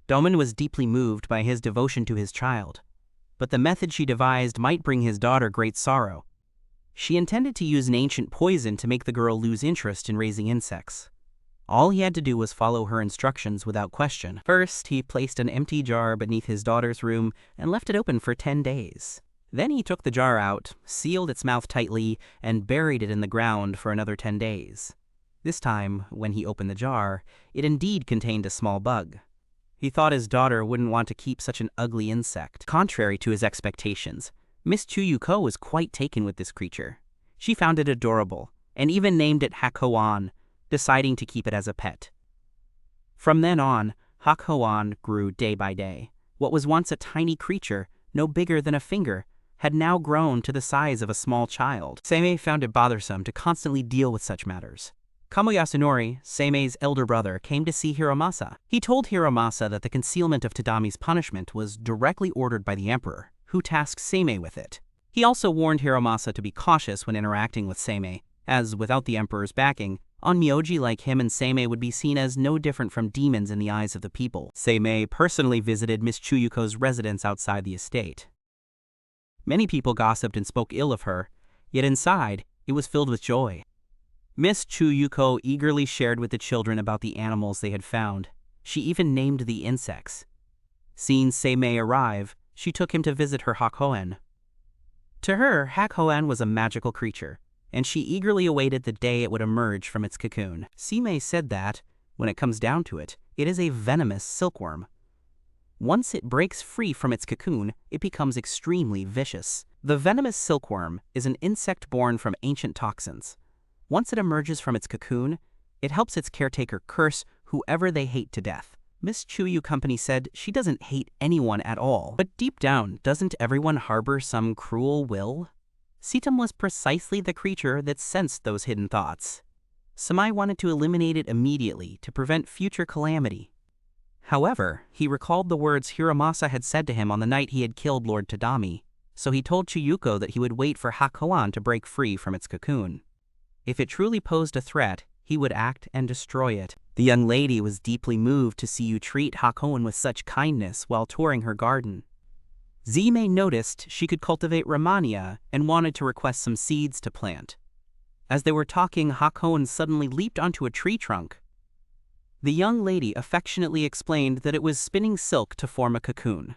Doman was deeply moved by his devotion to his child, but the method she devised might bring his daughter great sorrow. She intended to use an ancient poison to make the girl lose interest in raising insects. All he had to do was follow her instructions without question. First, he placed an empty jar beneath his daughter's room and left it open for 10 days. Then he took the jar out, sealed its mouth tightly, and buried it in the ground for another 10 days. This time, when he opened the jar, it indeed contained a small bug. He thought his daughter wouldn't want to keep such an ugly insect. Contrary to his expectations, Miss Chuyuko was quite taken with this creature. She found it adorable, and even named it Hakoan, deciding to keep it as a pet. From then on, Hakoan grew day by day. What was once a tiny creature, no bigger than a finger, had now grown to the size of a small child. Seimei found it bothersome to constantly deal with such matters. Kamo Yasunori, Seimei's elder brother, came to see Hiromasa. He told Hiromasa that the concealment of Tadami's punishment was directly ordered by the emperor, who tasked Seimei with it. He also warned Hiromasa to be cautious when interacting with Seimei, as without the emperor's backing, Onmyoji like him and Seimei would be seen as no different from demons in the eyes of the people. Seimei personally visited Miss Chuyuko's residence outside the estate. Many people gossiped and spoke ill of her, yet inside, it was filled with joy. Miss Chuyuko eagerly shared with the children about the animals they had found. She even named the insects. Seeing Seimei arrive, she took him to visit her Hakoan. To her, Hakoan was a magical creature, and she eagerly awaited the day it would emerge from its cocoon. Seimei said that, when it comes down to it, it is a venomous silkworm. Once it breaks free from its cocoon, it becomes extremely vicious. The venomous silkworm is an insect born from ancient toxins. Once it emerges from its cocoon, it helps its caretaker curse whoever they hate to death. Miss Chuyu Company said she doesn't hate anyone at all, but deep down, doesn't everyone harbor some cruel will? Sitam was precisely the creature that sensed those hidden thoughts. Seimei wanted to eliminate it immediately to prevent future calamity. However, he recalled the words Hiromasa had said to him on the night he had killed Lord Tadami, so he told Chuyuko that he would wait for Hakoan to break free from its cocoon. If it truly posed a threat, he would act and destroy it. The young lady was deeply moved to see you treat Hakoan with such kindness while touring her garden. Seimei noticed she could cultivate Ramania and wanted to request some seeds to plant. As they were talking, Hakoan suddenly leaped onto a tree trunk. The young lady affectionately explained that it was spinning silk to form a cocoon.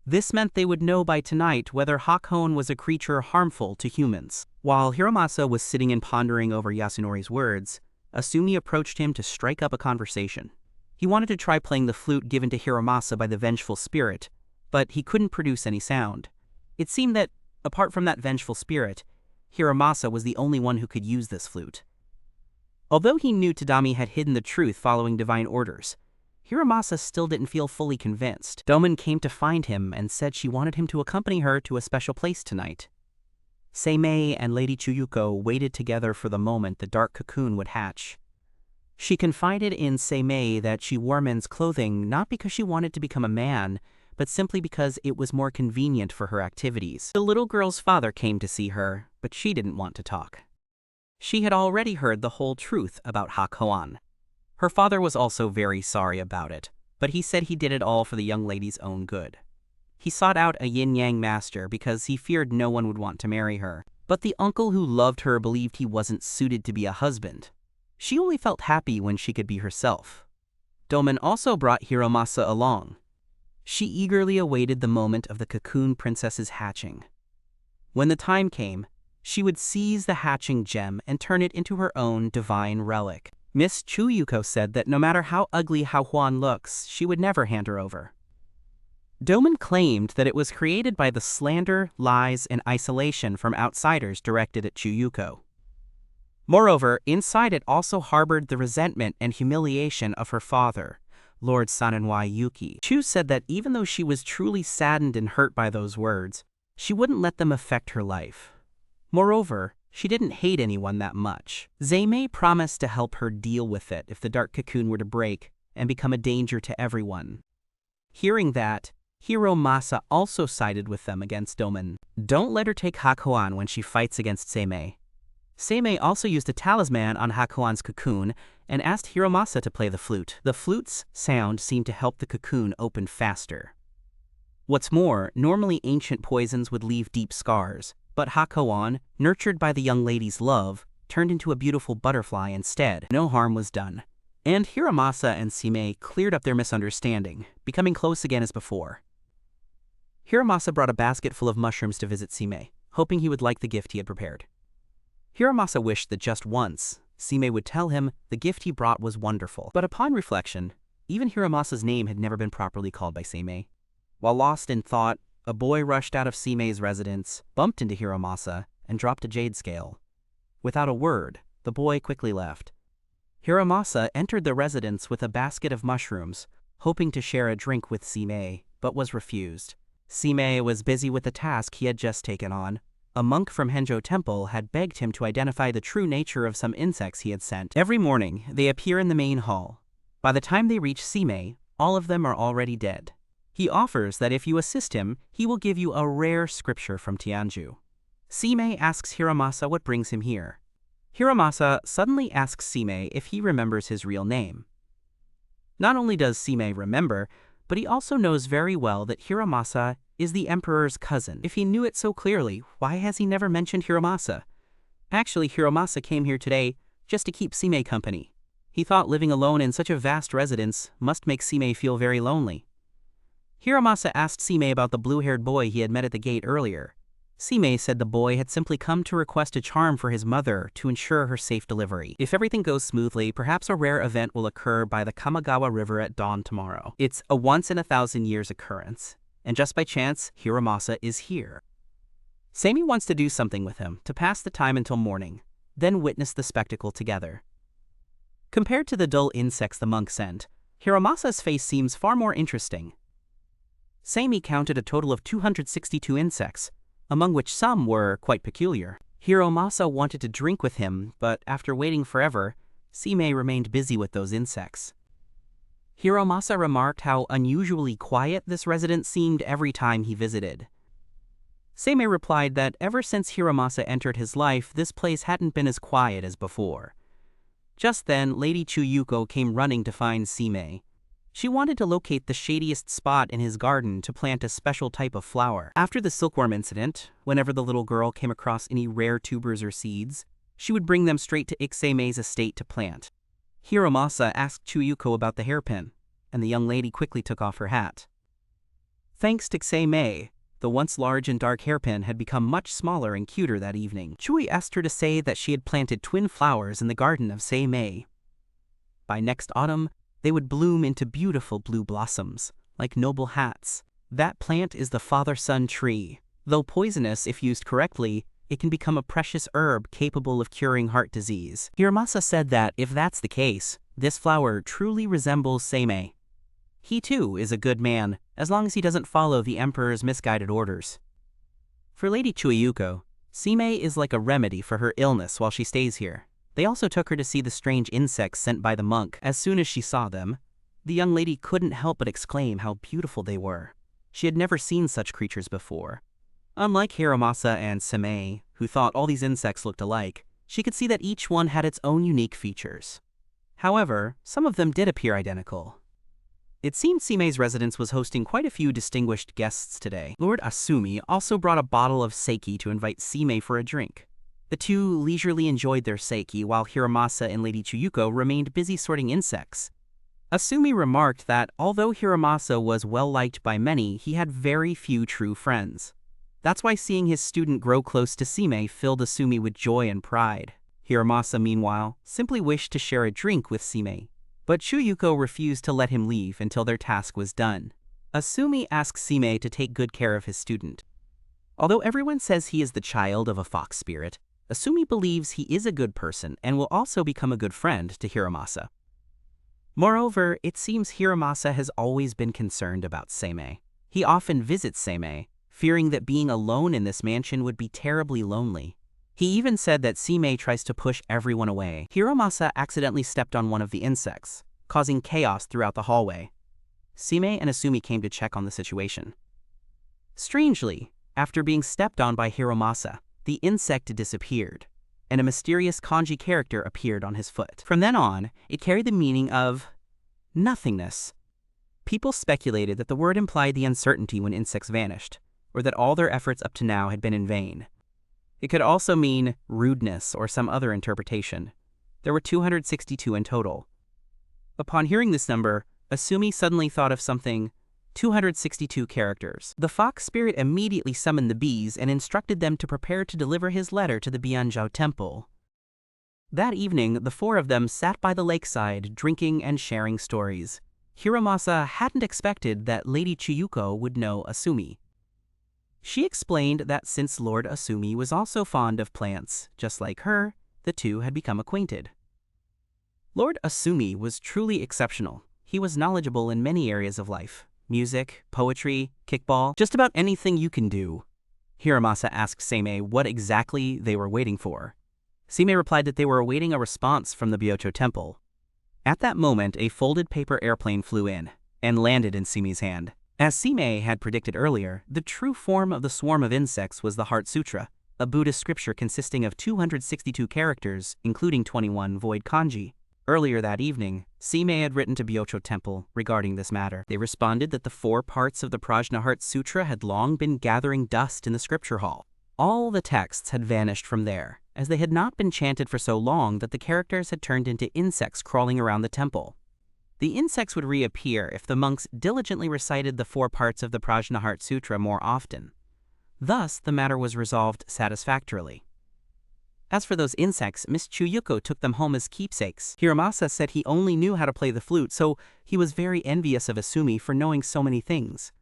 This meant they would know by tonight whether Hakoan was a creature harmful to humans. While Hiromasa was sitting and pondering over Yasunori's words, Asumi approached him to strike up a conversation. He wanted to try playing the flute given to Hiromasa by the vengeful spirit, but he couldn't produce any sound. It seemed that, apart from that vengeful spirit, Hiromasa was the only one who could use this flute. Although he knew Tadami had hidden the truth following divine orders, Hiromasa still didn't feel fully convinced. Doman came to find him and said she wanted him to accompany her to a special place tonight. Seimei and Lady Chuyuko waited together for the moment the dark cocoon would hatch. She confided in Seimei that she wore men's clothing not because she wanted to become a man, but simply because it was more convenient for her activities. The little girl's father came to see her, but she didn't want to talk. She had already heard the whole truth about Hakuan. Her father was also very sorry about it, but he said he did it all for the young lady's own good. He sought out a yin-yang master because he feared no one would want to marry her, but the uncle who loved her believed he wasn't suited to be a husband. She only felt happy when she could be herself. Domen also brought Hiromasa along. She eagerly awaited the moment of the cocoon princess's hatching. When the time came, she would seize the hatching gem and turn it into her own divine relic. Miss Chuyuko said that no matter how ugly Hakuan looks, she would never hand her over. Domen claimed that it was created by the slander, lies, and isolation from outsiders directed at Chuyuko. Moreover, inside it also harbored the resentment and humiliation of her father, Lord Sanenwai Yuki. Chu said that even though she was truly saddened and hurt by those words, she wouldn't let them affect her life. Moreover, she didn't hate anyone that much. Seimei promised to help her deal with it if the dark cocoon were to break and become a danger to everyone. Hearing that, Hiromasa also sided with them against Domen. Don't let her take Hakuan when she fights against Seimei. Seimei also used a talisman on Hakuan's cocoon and asked Hiromasa to play the flute. The flute's sound seemed to help the cocoon open faster. What's more, normally ancient poisons would leave deep scars, but Hakuan, nurtured by the young lady's love, turned into a beautiful butterfly instead. No harm was done. And Hiromasa and Seimei cleared up their misunderstanding, becoming close again as before. Hiromasa brought a basket full of mushrooms to visit Seimei, hoping he would like the gift he had prepared. Hiromasa wished that just once, Seimei would tell him the gift he brought was wonderful. But upon reflection, even Hiromasa's name had never been properly called by Seimei. While lost in thought, a boy rushed out of Seimei's residence, bumped into Hiromasa, and dropped a jade scale. Without a word, the boy quickly left. Hiromasa entered the residence with a basket of mushrooms, hoping to share a drink with Seimei, but was refused. Seimei was busy with the task he had just taken on. A monk from Henjo Temple had begged him to identify the true nature of some insects he had sent. Every morning, they appear in the main hall. By the time they reach Seimei, all of them are already dead. He offers that if you assist him, he will give you a rare scripture from Tianju. Seimei asks Hiromasa what brings him here. Hiromasa suddenly asks Seimei if he remembers his real name. Not only does Seimei remember, but he also knows very well that Hiromasa is the Emperor's cousin. If he knew it so clearly, why has he never mentioned Hiromasa? Actually, Hiromasa came here today just to keep Seimei company. He thought living alone in such a vast residence must make Seimei feel very lonely. Hiromasa asked Seimei about the blue-haired boy he had met at the gate earlier. Seimei said the boy had simply come to request a charm for his mother to ensure her safe delivery. If everything goes smoothly, perhaps a rare event will occur by the Kamagawa River at dawn tomorrow. It's a once-in-a-thousand-years occurrence, and just by chance, Hiromasa is here. Seimei wants to do something with him, to pass the time until morning, then witness the spectacle together. Compared to the dull insects the monk sent, Hiromasa's face seems far more interesting. Seimei counted a total of 262 insects, among which some were quite peculiar. Hiromasa wanted to drink with him, but after waiting forever, Seimei remained busy with those insects. Hiromasa remarked how unusually quiet this residence seemed every time he visited. Seimei replied that ever since Hiromasa entered his life, this place hadn't been as quiet as before. Just then, Lady Chuyuko came running to find Seimei. She wanted to locate the shadiest spot in his garden to plant a special type of flower. After the silkworm incident, whenever the little girl came across any rare tubers or seeds, she would bring them straight to Seimei's estate to plant. Hiromasa asked Chuyuko about the hairpin, and the young lady quickly took off her hat. Thanks to Seimei, the once large and dark hairpin had become much smaller and cuter that evening. Chui asked her to say that she had planted twin flowers in the garden of Seimei. By next autumn, they would bloom into beautiful blue blossoms, like noble hats. That plant is the father-son tree. Though poisonous if used correctly, it can become a precious herb capable of curing heart disease. Hiromasa said that, if that's the case, this flower truly resembles Seimei. He too is a good man, as long as he doesn't follow the Emperor's misguided orders. For Lady Chuyuko, Seimei is like a remedy for her illness while she stays here. They also took her to see the strange insects sent by the monk. As soon as she saw them, the young lady couldn't help but exclaim how beautiful they were. She had never seen such creatures before. Unlike Hiromasa and Seimei, who thought all these insects looked alike, she could see that each one had its own unique features. However, some of them did appear identical. It seemed Seimei's residence was hosting quite a few distinguished guests today. Lord Asumi also brought a bottle of sake to invite Seimei for a drink. The two leisurely enjoyed their sake while Hiromasa and Lady Chiyuko remained busy sorting insects. Asumi remarked that although Hiromasa was well-liked by many, he had very few true friends. That's why seeing his student grow close to Seimei filled Asumi with joy and pride. Hiromasa, meanwhile, simply wished to share a drink with Seimei, but Chiyuko refused to let him leave until their task was done. Asumi asked Seimei to take good care of his student. Although everyone says he is the child of a fox spirit, Asumi believes he is a good person and will also become a good friend to Hiromasa. Moreover, it seems Hiromasa has always been concerned about Seimei. He often visits Seimei, fearing that being alone in this mansion would be terribly lonely. He even said that Seimei tries to push everyone away. Hiromasa accidentally stepped on one of the insects, causing chaos throughout the hallway. Seimei and Asumi came to check on the situation. Strangely, after being stepped on by Hiromasa, the insect disappeared, and a mysterious kanji character appeared on his foot. From then on, it carried the meaning of nothingness. People speculated that the word implied the uncertainty when insects vanished, or that all their efforts up to now had been in vain. It could also mean rudeness or some other interpretation. There were 262 in total. Upon hearing this number, Asumi suddenly thought of something: 262 characters. The fox spirit immediately summoned the bees and instructed them to prepare to deliver his letter to the Bianzhou temple. That evening, the four of them sat by the lakeside, drinking and sharing stories. Hiromasa hadn't expected that Lady Chiyuko would know Asumi. She explained that since Lord Asumi was also fond of plants, just like her, the two had become acquainted. Lord Asumi was truly exceptional. He was knowledgeable in many areas of life: music, poetry, kickball, just about anything you can do. Hiromasa asked Seimei what exactly they were waiting for. Seimei replied that they were awaiting a response from the Byocho temple. At that moment, a folded paper airplane flew in and landed in Seimei's hand. As Seimei had predicted earlier, the true form of the swarm of insects was the Heart Sutra, a Buddhist scripture consisting of 262 characters, including 21 void kanji. Earlier that evening, Seimei had written to Byocho Temple regarding this matter. They responded that the 4 parts of the Prajna Heart Sutra had long been gathering dust in the scripture hall. All the texts had vanished from there, as they had not been chanted for so long that the characters had turned into insects crawling around the temple. The insects would reappear if the monks diligently recited the 4 parts of the Prajna Heart Sutra more often. Thus, the matter was resolved satisfactorily. As for those insects, Miss Chiyuko took them home as keepsakes. Hiromasa said he only knew how to play the flute, so he was very envious of Asumi for knowing so many things.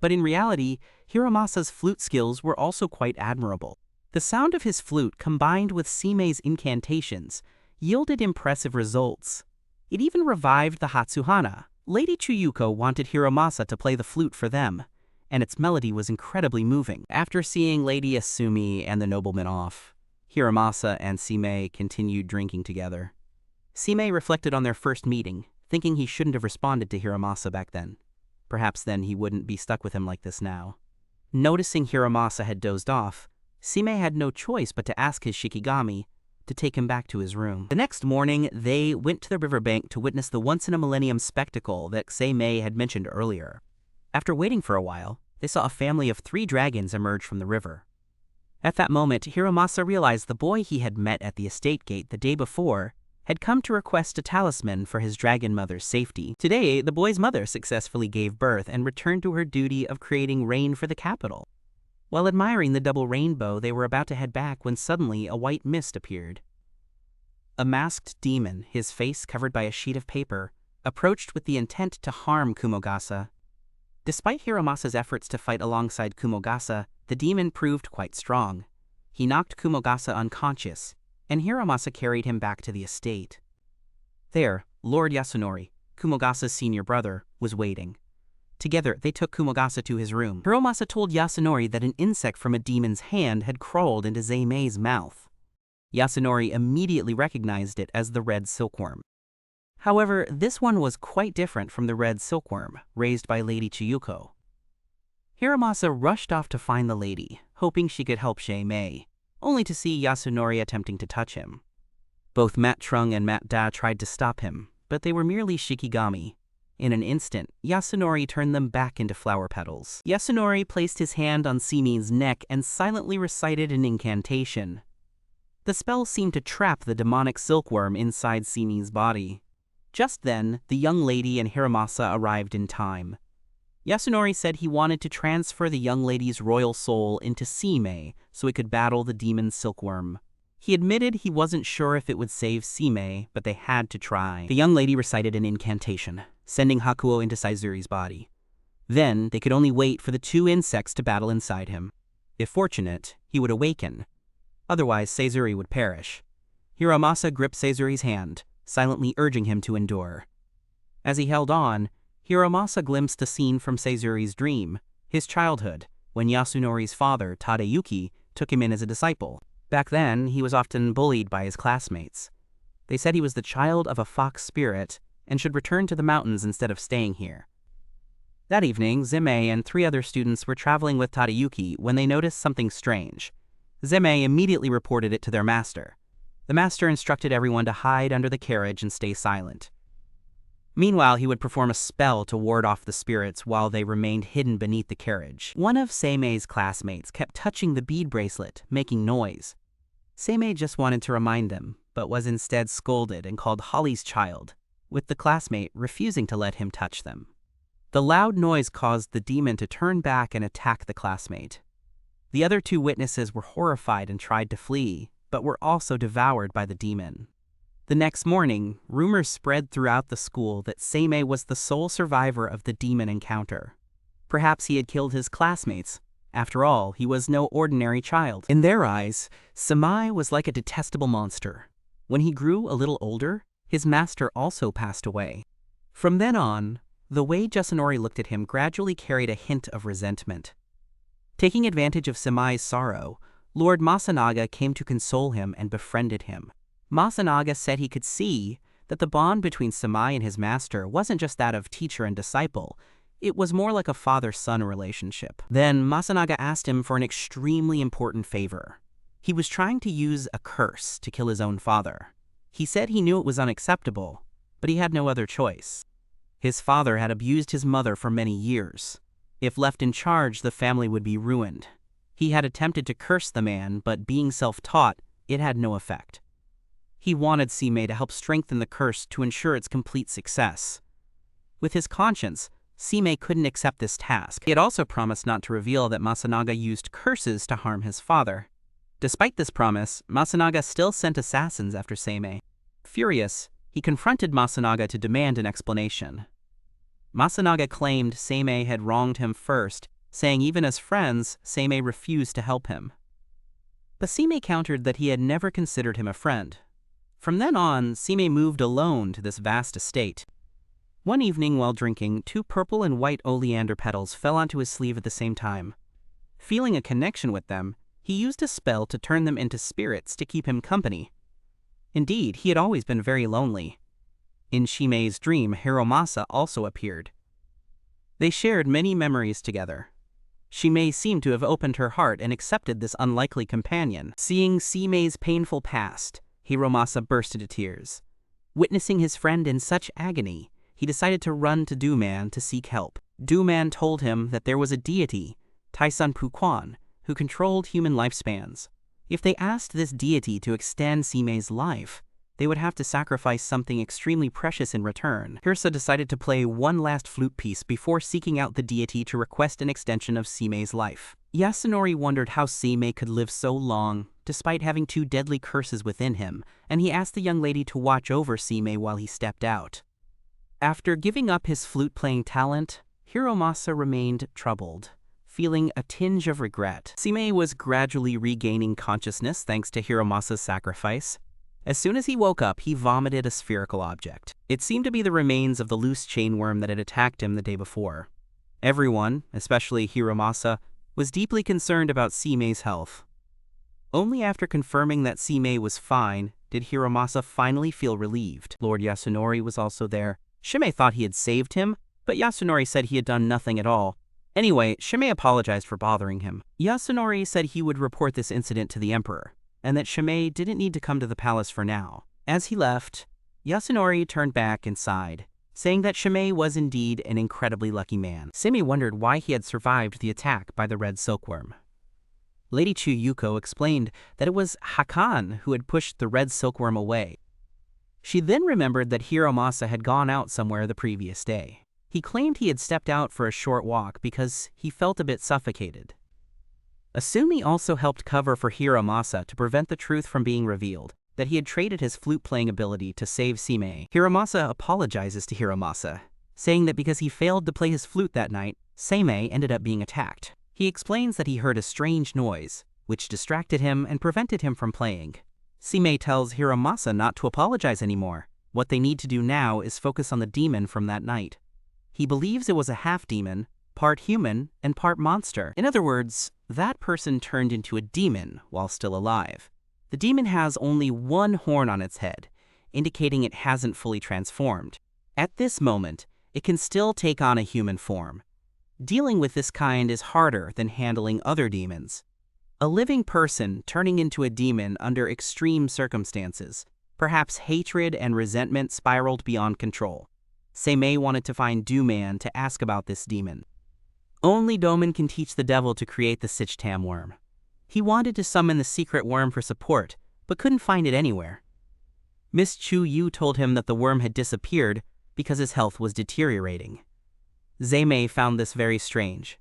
But in reality, Hiromasa's flute skills were also quite admirable. The sound of his flute, combined with Seimei's incantations, yielded impressive results. It even revived the Hatsuhana. Lady Chiyuko wanted Hiromasa to play the flute for them, and its melody was incredibly moving. After seeing Lady Asumi and the nobleman off, Hiromasa and Seimei continued drinking together. Seimei reflected on their first meeting, thinking he shouldn't have responded to Hiromasa back then. Perhaps then he wouldn't be stuck with him like this now. Noticing Hiromasa had dozed off, Seimei had no choice but to ask his shikigami to take him back to his room. The next morning, they went to the riverbank to witness the once-in-a-millennium spectacle that Seimei had mentioned earlier. After waiting for a while, they saw a family of 3 dragons emerge from the river. At that moment, Hiromasa realized the boy he had met at the estate gate the day before had come to request a talisman for his dragon mother's safety. Today, the boy's mother successfully gave birth and returned to her duty of creating rain for the capital. While admiring the double rainbow, they were about to head back when suddenly a white mist appeared. A masked demon, his face covered by a sheet of paper, approached with the intent to harm Kumogasa. Despite Hiromasa's efforts to fight alongside Kumogasa, the demon proved quite strong. He knocked Kumogasa unconscious, and Hiromasa carried him back to the estate. There, Lord Yasunori, Kumogasa's senior brother, was waiting. Together, they took Kumogasa to his room. Hiromasa told Yasunori that an insect from a demon's hand had crawled into Seimei's mouth. Yasunori immediately recognized it as the red silkworm. However, this one was quite different from the red silkworm raised by Lady Chiyuko. Hiromasa rushed off to find the lady, hoping she could help Seimei, only to see Yasunori attempting to touch him. Both Mat Trung and Mat Da tried to stop him, but they were merely shikigami. In an instant, Yasunori turned them back into flower petals. Yasunori placed his hand on Seimei's neck and silently recited an incantation. The spell seemed to trap the demonic silkworm inside Seimei's body. Just then, the young lady and Hiromasa arrived in time. Yasunori said he wanted to transfer the young lady's royal soul into Seimei so it could battle the demon silkworm. He admitted he wasn't sure if it would save Seimei, but they had to try. The young lady recited an incantation, sending Hakuo into Saizuri's body. Then, they could only wait for the two insects to battle inside him. If fortunate, he would awaken. Otherwise, Saizuri would perish. Hiromasa gripped Saizuri's hand, silently urging him to endure. As he held on, Hiromasa glimpsed a scene from Saizuri's dream, his childhood, when Yasunori's father, Tadayuki, took him in as a disciple. Back then, he was often bullied by his classmates. They said he was the child of a fox spirit and should return to the mountains instead of staying here. That evening, Seimei and 3 other students were traveling with Tadayuki when they noticed something strange. Seimei immediately reported it to their master. The master instructed everyone to hide under the carriage and stay silent. Meanwhile, he would perform a spell to ward off the spirits while they remained hidden beneath the carriage. One of Seimei's classmates kept touching the bead bracelet, making noise. Seimei just wanted to remind them, but was instead scolded and called Holly's child, with the classmate refusing to let him touch them. The loud noise caused the demon to turn back and attack the classmate. The other 2 witnesses were horrified and tried to flee, but were also devoured by the demon. The next morning, rumors spread throughout the school that Seimei was the sole survivor of the demon encounter. Perhaps he had killed his classmates. After all, he was no ordinary child. In their eyes, Seimei was like a detestable monster. When he grew a little older, his master also passed away. From then on, the way Yasunori looked at him gradually carried a hint of resentment. Taking advantage of Seimei's sorrow, Lord Masanaga came to console him and befriended him. Masanaga said he could see that the bond between Seimei and his master wasn't just that of teacher and disciple, it was more like a father-son relationship. Then Masanaga asked him for an extremely important favor. He was trying to use a curse to kill his own father. He said he knew it was unacceptable, but he had no other choice. His father had abused his mother for many years. If left in charge, the family would be ruined. He had attempted to curse the man, but being self-taught, it had no effect. He wanted Seimei to help strengthen the curse to ensure its complete success. With his conscience, Seimei couldn't accept this task. He had also promised not to reveal that Masanaga used curses to harm his father. Despite this promise, Masanaga still sent assassins after Seimei. Furious, he confronted Masanaga to demand an explanation. Masanaga claimed Seimei had wronged him first, saying even as friends, Seimei refused to help him. But Seimei countered that he had never considered him a friend. From then on, Seimei moved alone to this vast estate. One evening while drinking, 2 purple and white oleander petals fell onto his sleeve at the same time. Feeling a connection with them, he used a spell to turn them into spirits to keep him company. Indeed, he had always been very lonely. In Seimei's dream, Hiromasa also appeared. They shared many memories together. Seimei seemed to have opened her heart and accepted this unlikely companion. Seeing Seimei's painful past, Hiromasa burst into tears. Witnessing his friend in such agony, he decided to run to Du-man to seek help. Du-man told him that there was a deity, Taisun Puquan, who controlled human lifespans. If they asked this deity to extend Seimei's life, they would have to sacrifice something extremely precious in return. Hirsa decided to play one last flute piece before seeking out the deity to request an extension of Seimei's life. Yasunori wondered how Seimei could live so long, despite having 2 deadly curses within him, and he asked the young lady to watch over Seimei while he stepped out. After giving up his flute-playing talent, Hiromasa remained troubled, feeling a tinge of regret. Seimei was gradually regaining consciousness thanks to Hiromasa's sacrifice. As soon as he woke up, he vomited a spherical object. It seemed to be the remains of the loose chainworm that had attacked him the day before. Everyone, especially Hiromasa, was deeply concerned about Seimei's health. Only after confirming that Seimei was fine did Hiromasa finally feel relieved. Lord Yasunori was also there. Seimei thought he had saved him, but Yasunori said he had done nothing at all. Anyway, Seimei apologized for bothering him. Yasunori said he would report this incident to the emperor, and that Seimei didn't need to come to the palace for now. As he left, Yasunori turned back and sighed, saying that Seimei was indeed an incredibly lucky man. Seimei wondered why he had survived the attack by the red silkworm. Lady Chuyuko explained that it was Hakan who had pushed the red silkworm away. She then remembered that Hiromasa had gone out somewhere the previous day. He claimed he had stepped out for a short walk because he felt a bit suffocated. Asumi also helped cover for Hiromasa to prevent the truth from being revealed, that he had traded his flute-playing ability to save Seimei. Hiromasa apologizes to Hiromasa, saying that because he failed to play his flute that night, Seimei ended up being attacked. He explains that he heard a strange noise, which distracted him and prevented him from playing. Seimei tells Hiromasa not to apologize anymore. What they need to do now is focus on the demon from that night. He believes it was a half-demon, part human, and part monster. In other words, that person turned into a demon while still alive. The demon has only one horn on its head, indicating it hasn't fully transformed. At this moment, it can still take on a human form. Dealing with this kind is harder than handling other demons. A living person turning into a demon under extreme circumstances, perhaps hatred and resentment spiraled beyond control. Seimei wanted to find Duman to ask about this demon. Only Doman can teach the devil to create the Sichtam worm. He wanted to summon the secret worm for support, but couldn't find it anywhere. Miss Chu-Yu told him that the worm had disappeared because his health was deteriorating. Seimei found this very strange.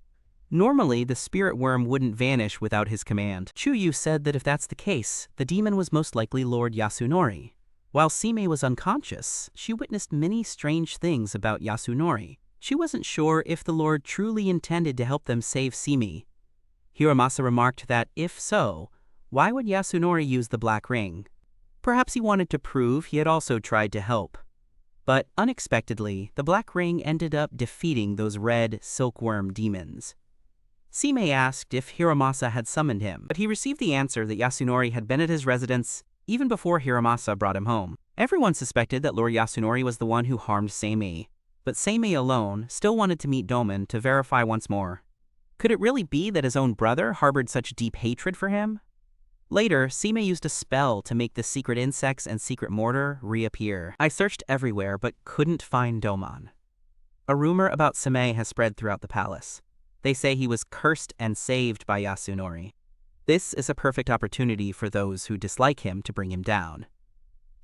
Normally, the spirit worm wouldn't vanish without his command. Chu-Yu said that if that's the case, the demon was most likely Lord Yasunori. While Seimei was unconscious, she witnessed many strange things about Yasunori. She wasn't sure if the Lord truly intended to help them save Seimei. Hiromasa remarked that, if so, why would Yasunori use the black ring? Perhaps he wanted to prove he had also tried to help. But unexpectedly, the black ring ended up defeating those red silkworm demons. Seimei asked if Hiromasa had summoned him, but he received the answer that Yasunori had been at his residence even before Hiromasa brought him home. Everyone suspected that Lord Yasunori was the one who harmed Seimei, but Seimei alone still wanted to meet Doman to verify once more. Could it really be that his own brother harbored such deep hatred for him? Later, Seimei used a spell to make the secret insects and secret mortar reappear. I searched everywhere but couldn't find Doman. A rumor about Seimei has spread throughout the palace. They say he was cursed and saved by Yasunori. This is a perfect opportunity for those who dislike him to bring him down.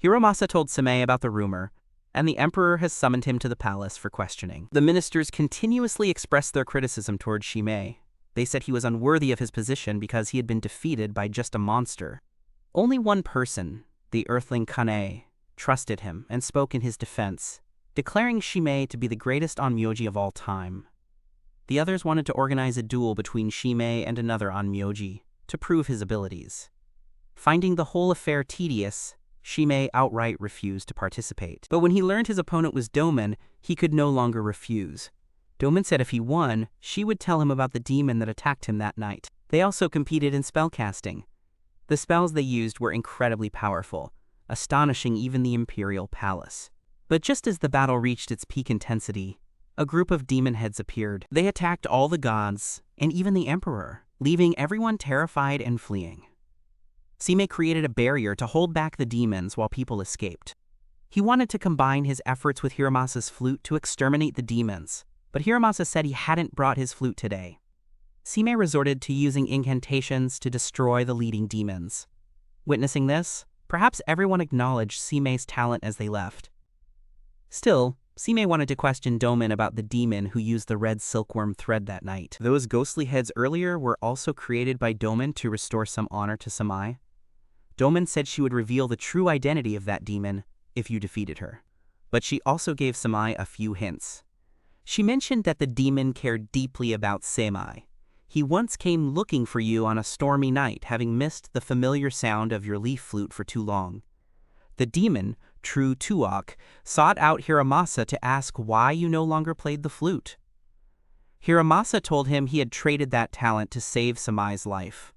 Hiromasa told Seimei about the rumor, and the emperor has summoned him to the palace for questioning. The ministers continuously expressed their criticism toward Seimei. They said he was unworthy of his position because he had been defeated by just a monster. Only one person, the earthling Kane, trusted him and spoke in his defense, declaring Seimei to be the greatest Onmyoji of all time. The others wanted to organize a duel between Seimei and another Onmyoji to prove his abilities. Finding the whole affair tedious, Seimei outright refused to participate. But when he learned his opponent was Doman, he could no longer refuse. Doman said if he won, she would tell him about the demon that attacked him that night. They also competed in spellcasting. The spells they used were incredibly powerful, astonishing even the imperial palace. But just as the battle reached its peak intensity, a group of demon heads appeared. They attacked all the gods, and even the emperor, leaving everyone terrified and fleeing. Seimei created a barrier to hold back the demons while people escaped. He wanted to combine his efforts with Hiromasa's flute to exterminate the demons, but Hiromasa said he hadn't brought his flute today. Seimei resorted to using incantations to destroy the leading demons. Witnessing this, perhaps everyone acknowledged Seimei's talent as they left. Still, Seimei wanted to question Doman about the demon who used the red silkworm thread that night. Those ghostly heads earlier were also created by Doman to restore some honor to Seimei. Doman said she would reveal the true identity of that demon if you defeated her. But she also gave Seimei a few hints. She mentioned that the demon cared deeply about Seimei. He once came looking for you on a stormy night, having missed the familiar sound of your leaf flute for too long. The demon, True Tuok, sought out Hiromasa to ask why you no longer played the flute. Hiromasa told him he had traded that talent to save Seimei's life.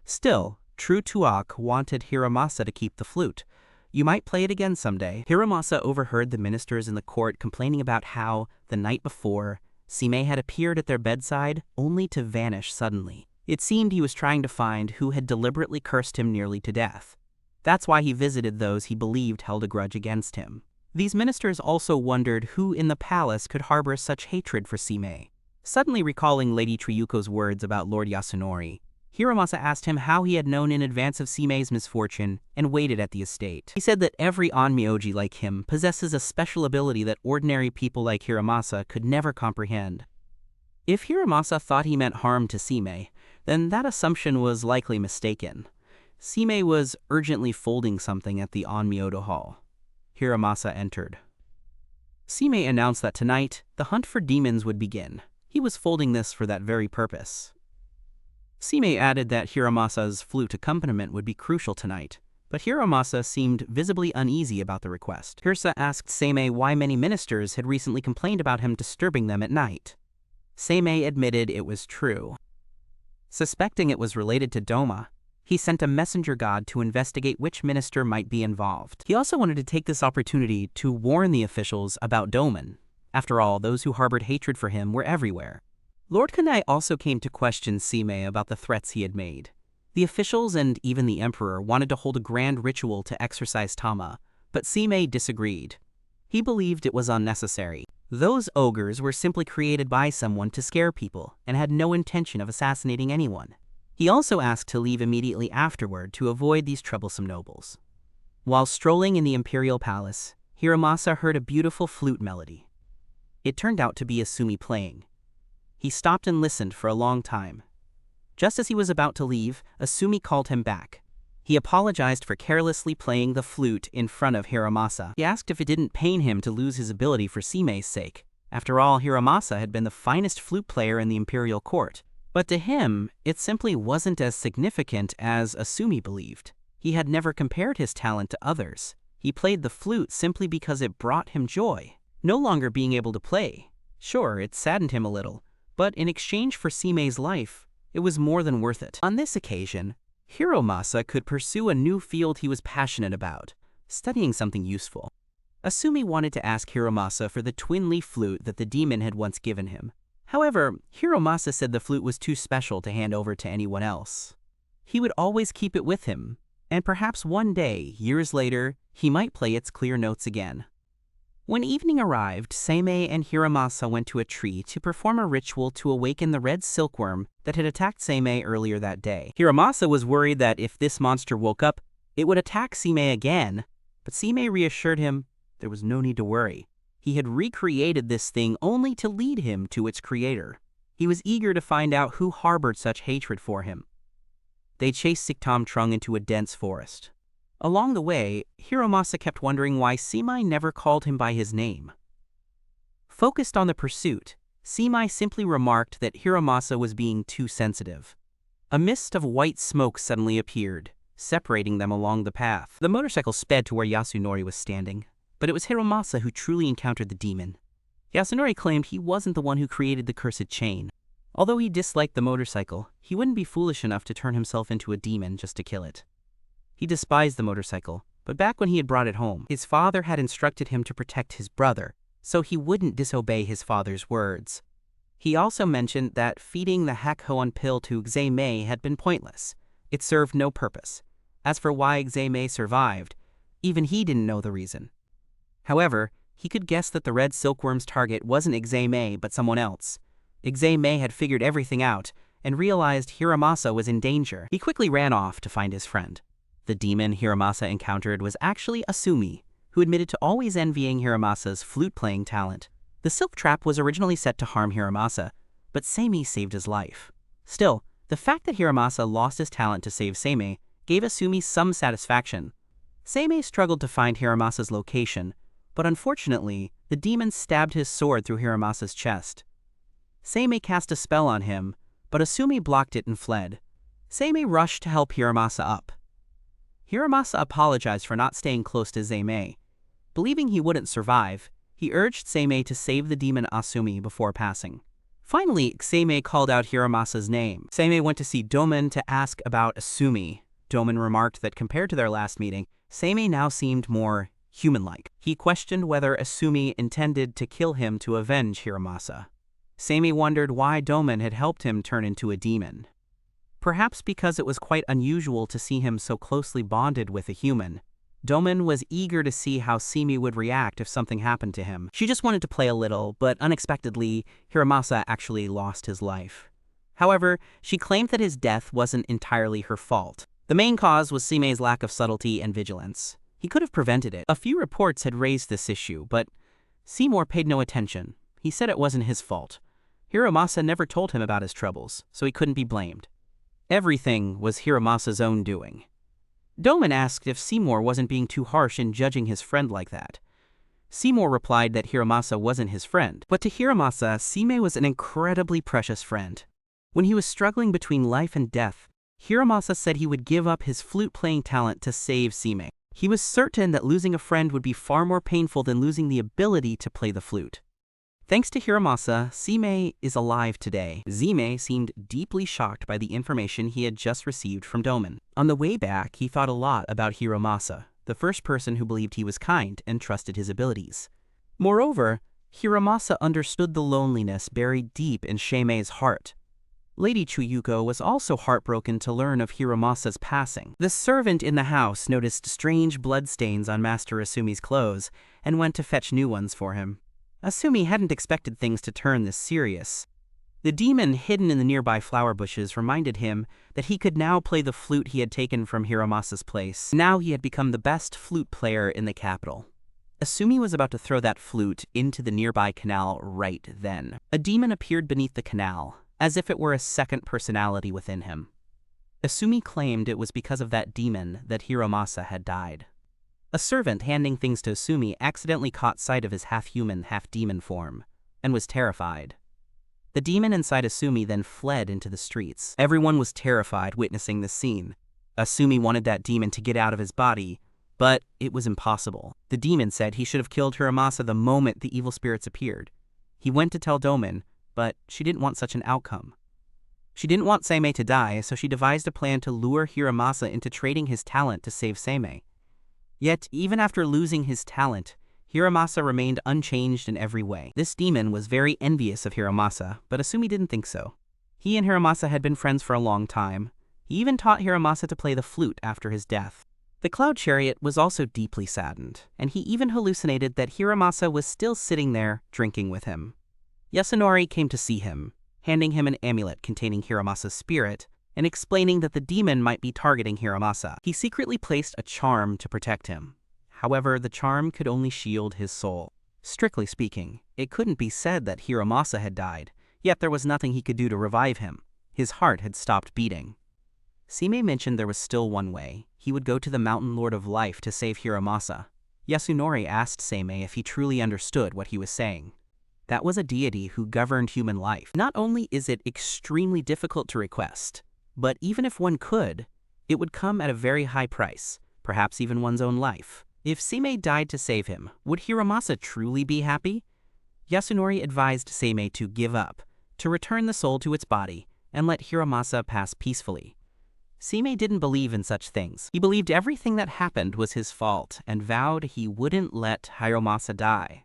Still, true Tuak wanted Hiromasa to keep the flute. "You might play it again someday." Hiromasa overheard the ministers in the court complaining about how, the night before, Seimei had appeared at their bedside only to vanish suddenly. It seemed he was trying to find who had deliberately cursed him nearly to death. That's why he visited those he believed held a grudge against him. These ministers also wondered who in the palace could harbor such hatred for Seimei. Suddenly recalling Lady Triyuko's words about Lord Yasunori, Hiromasa asked him how he had known in advance of Seimei's misfortune and waited at the estate. He said that every Onmyoji like him possesses a special ability that ordinary people like Hiromasa could never comprehend. If Hiromasa thought he meant harm to Seimei, then that assumption was likely mistaken. Seimei was urgently folding something at the Onmyodo hall. Hiromasa entered. Seimei announced that tonight, the hunt for demons would begin. He was folding this for that very purpose. Seimei added that Hiromasa's flute accompaniment would be crucial tonight, but Hiromasa seemed visibly uneasy about the request. Hirsa asked Seimei why many ministers had recently complained about him disturbing them at night. Seimei admitted it was true. Suspecting it was related to Doma, he sent a messenger god to investigate which minister might be involved. He also wanted to take this opportunity to warn the officials about Doman. After all, those who harbored hatred for him were everywhere. Lord Kanai also came to question Seimei about the threats he had made. The officials and even the emperor wanted to hold a grand ritual to exorcise Tama, but Seimei disagreed. He believed it was unnecessary. Those ogres were simply created by someone to scare people and had no intention of assassinating anyone. He also asked to leave immediately afterward to avoid these troublesome nobles. While strolling in the imperial palace, Hiromasa heard a beautiful flute melody. It turned out to be Asumi playing. He stopped and listened for a long time. Just as he was about to leave, Asumi called him back. He apologized for carelessly playing the flute in front of Hiromasa. He asked if it didn't pain him to lose his ability for Seimei's sake. After all, Hiromasa had been the finest flute player in the imperial court. But to him, it simply wasn't as significant as Asumi believed. He had never compared his talent to others. He played the flute simply because it brought him joy. No longer being able to play. Sure, it saddened him a little, but in exchange for Seimei's life, it was more than worth it. On this occasion, Hiromasa could pursue a new field he was passionate about, studying something useful. Asumi wanted to ask Hiromasa for the twin-leaf flute that the demon had once given him. However, Hiromasa said the flute was too special to hand over to anyone else. He would always keep it with him, and perhaps one day, years later, he might play its clear notes again. When evening arrived, Seimei and Hiromasa went to a tree to perform a ritual to awaken the red silkworm that had attacked Seimei earlier that day. Hiromasa was worried that if this monster woke up, it would attack Seimei again, but Seimei reassured him there was no need to worry. He had recreated this thing only to lead him to its creator. He was eager to find out who harbored such hatred for him. They chased Siktam Trung into a dense forest. Along the way, Hiromasa kept wondering why Seimei never called him by his name. Focused on the pursuit, Seimei simply remarked that Hiromasa was being too sensitive. A mist of white smoke suddenly appeared, separating them along the path. The motorcycle sped to where Yasunori was standing, but it was Hiromasa who truly encountered the demon. Yasunori claimed he wasn't the one who created the cursed chain. Although he disliked the motorcycle, he wouldn't be foolish enough to turn himself into a demon just to kill it. He despised the motorcycle, but back when he had brought it home, his father had instructed him to protect his brother, so he wouldn't disobey his father's words. He also mentioned that feeding the Hakhoan pill to Seimei had been pointless. It served no purpose. As for why Seimei survived, even he didn't know the reason. However, he could guess that the red silkworm's target wasn't Seimei but someone else. Seimei had figured everything out and realized Hiromasa was in danger. He quickly ran off to find his friend. The demon Hiromasa encountered was actually Asumi, who admitted to always envying Hiromasa's flute-playing talent. The silk trap was originally set to harm Hiromasa, but Seimei saved his life. Still, the fact that Hiromasa lost his talent to save Seimei gave Asumi some satisfaction. Seimei struggled to find Hiromasa's location, but unfortunately, the demon stabbed his sword through Hiromasa's chest. Seimei cast a spell on him, but Asumi blocked it and fled. Seimei rushed to help Hiromasa up. Hiromasa apologized for not staying close to Seimei. Believing he wouldn't survive, he urged Seimei to save the demon Asumi before passing. Finally, Seimei called out Hiromasa's name. Seimei went to see Domen to ask about Asumi. Domen remarked that compared to their last meeting, Seimei now seemed more human-like. He questioned whether Asumi intended to kill him to avenge Hiromasa. Seimei wondered why Domen had helped him turn into a demon. Perhaps because it was quite unusual to see him so closely bonded with a human. Domen was eager to see how Seimei would react if something happened to him. She just wanted to play a little, but unexpectedly, Hiromasa actually lost his life. However, she claimed that his death wasn't entirely her fault. The main cause was Seimei's lack of subtlety and vigilance. He could have prevented it. A few reports had raised this issue, but Seymour paid no attention. He said it wasn't his fault. Hiromasa never told him about his troubles, so he couldn't be blamed. Everything was Hiromasa's own doing. Domen asked if Seymour wasn't being too harsh in judging his friend like that. Seymour replied that Hiromasa wasn't his friend, but to Hiromasa, Seimei was an incredibly precious friend. When he was struggling between life and death, Hiromasa said he would give up his flute-playing talent to save Seimei. He was certain that losing a friend would be far more painful than losing the ability to play the flute. Thanks to Hiromasa, Seimei is alive today. Seimei seemed deeply shocked by the information he had just received from Domen. On the way back, he thought a lot about Hiromasa, the first person who believed he was kind and trusted his abilities. Moreover, Hiromasa understood the loneliness buried deep in Seimei's heart. Lady Chuyuko was also heartbroken to learn of Hiromasa's passing. The servant in the house noticed strange bloodstains on Master Asumi's clothes and went to fetch new ones for him. Asumi hadn't expected things to turn this serious. The demon hidden in the nearby flower bushes reminded him that he could now play the flute he had taken from Hiromasa's place. Now he had become the best flute player in the capital. Asumi was about to throw that flute into the nearby canal right then. A demon appeared beneath the canal, as if it were a second personality within him. Asumi claimed it was because of that demon that Hiromasa had died. A servant handing things to Asumi accidentally caught sight of his half-human, half-demon form, and was terrified. The demon inside Asumi then fled into the streets. Everyone was terrified witnessing this scene. Asumi wanted that demon to get out of his body, but it was impossible. The demon said he should have killed Hiromasa the moment the evil spirits appeared. He went to tell Domen, but she didn't want such an outcome. She didn't want Seimei to die, so she devised a plan to lure Hiromasa into trading his talent to save Seimei. Yet, even after losing his talent, Hiromasa remained unchanged in every way. This demon was very envious of Hiromasa, but Asumi didn't think so. He and Hiromasa had been friends for a long time. He even taught Hiromasa to play the flute after his death. The Cloud Chariot was also deeply saddened, and he even hallucinated that Hiromasa was still sitting there, drinking with him. Yasunori came to see him, handing him an amulet containing Hiromasa's spirit, and explaining that the demon might be targeting Hiromasa. He secretly placed a charm to protect him. However, the charm could only shield his soul. Strictly speaking, it couldn't be said that Hiromasa had died, yet there was nothing he could do to revive him. His heart had stopped beating. Seimei mentioned there was still one way. He would go to the Mountain Lord of Life to save Hiromasa. Yasunori asked Seimei if he truly understood what he was saying. That was a deity who governed human life. Not only is it extremely difficult to request, but even if one could, it would come at a very high price, perhaps even one's own life. If Seimei died to save him, would Hiromasa truly be happy? Yasunori advised Seimei to give up, to return the soul to its body, and let Hiromasa pass peacefully. Seimei didn't believe in such things. He believed everything that happened was his fault and vowed he wouldn't let Hiromasa die.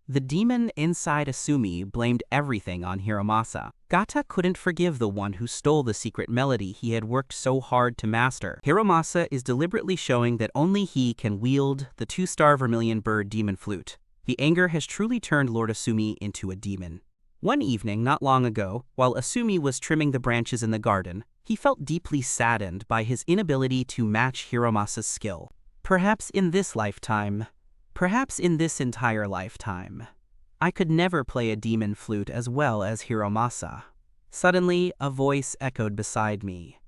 The demon inside Asumi blamed everything on Hiromasa. Gata couldn't forgive the one who stole the secret melody he had worked so hard to master. Hiromasa is deliberately showing that only he can wield the 2-star vermilion bird demon flute. The anger has truly turned Lord Asumi into a demon. One evening not long ago, while Asumi was trimming the branches in the garden, he felt deeply saddened by his inability to match Hiromasa's skill. Perhaps in this entire lifetime, I could never play a demon flute as well as Hiromasa. Suddenly, a voice echoed beside me.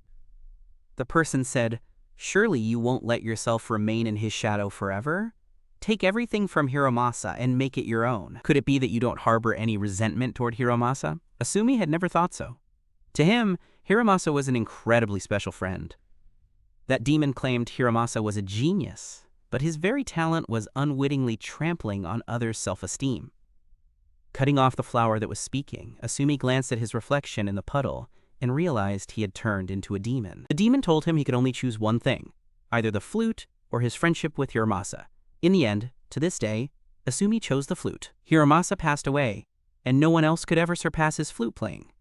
The person said, "Surely you won't let yourself remain in his shadow forever? Take everything from Hiromasa and make it your own." Could it be that you don't harbor any resentment toward Hiromasa? Asumi had never thought so. To him, Hiromasa was an incredibly special friend. That demon claimed Hiromasa was a genius, but his very talent was unwittingly trampling on others' self-esteem. Cutting off the flower that was speaking, Asumi glanced at his reflection in the puddle and realized he had turned into a demon. The demon told him he could only choose one thing, either the flute or his friendship with Hiromasa. In the end, to this day, Asumi chose the flute. Hiromasa passed away, and no one else could ever surpass his flute playing.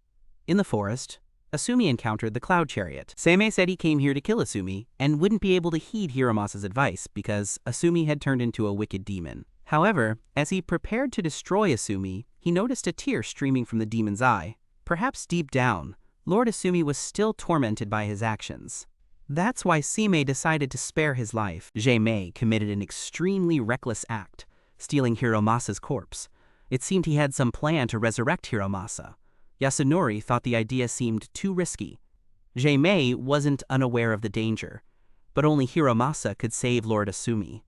In the forest, Asumi encountered the cloud chariot. Seimei said he came here to kill Asumi and wouldn't be able to heed Hiromasa's advice because Asumi had turned into a wicked demon. However, as he prepared to destroy Asumi, he noticed a tear streaming from the demon's eye. Perhaps deep down, Lord Asumi was still tormented by his actions. That's why Seimei decided to spare his life. Seimei committed an extremely reckless act, stealing Hiromasa's corpse. It seemed he had some plan to resurrect Hiromasa. Yasunori thought the idea seemed too risky. Seimei wasn't unaware of the danger, but only Hiromasa could save Lord Asumi.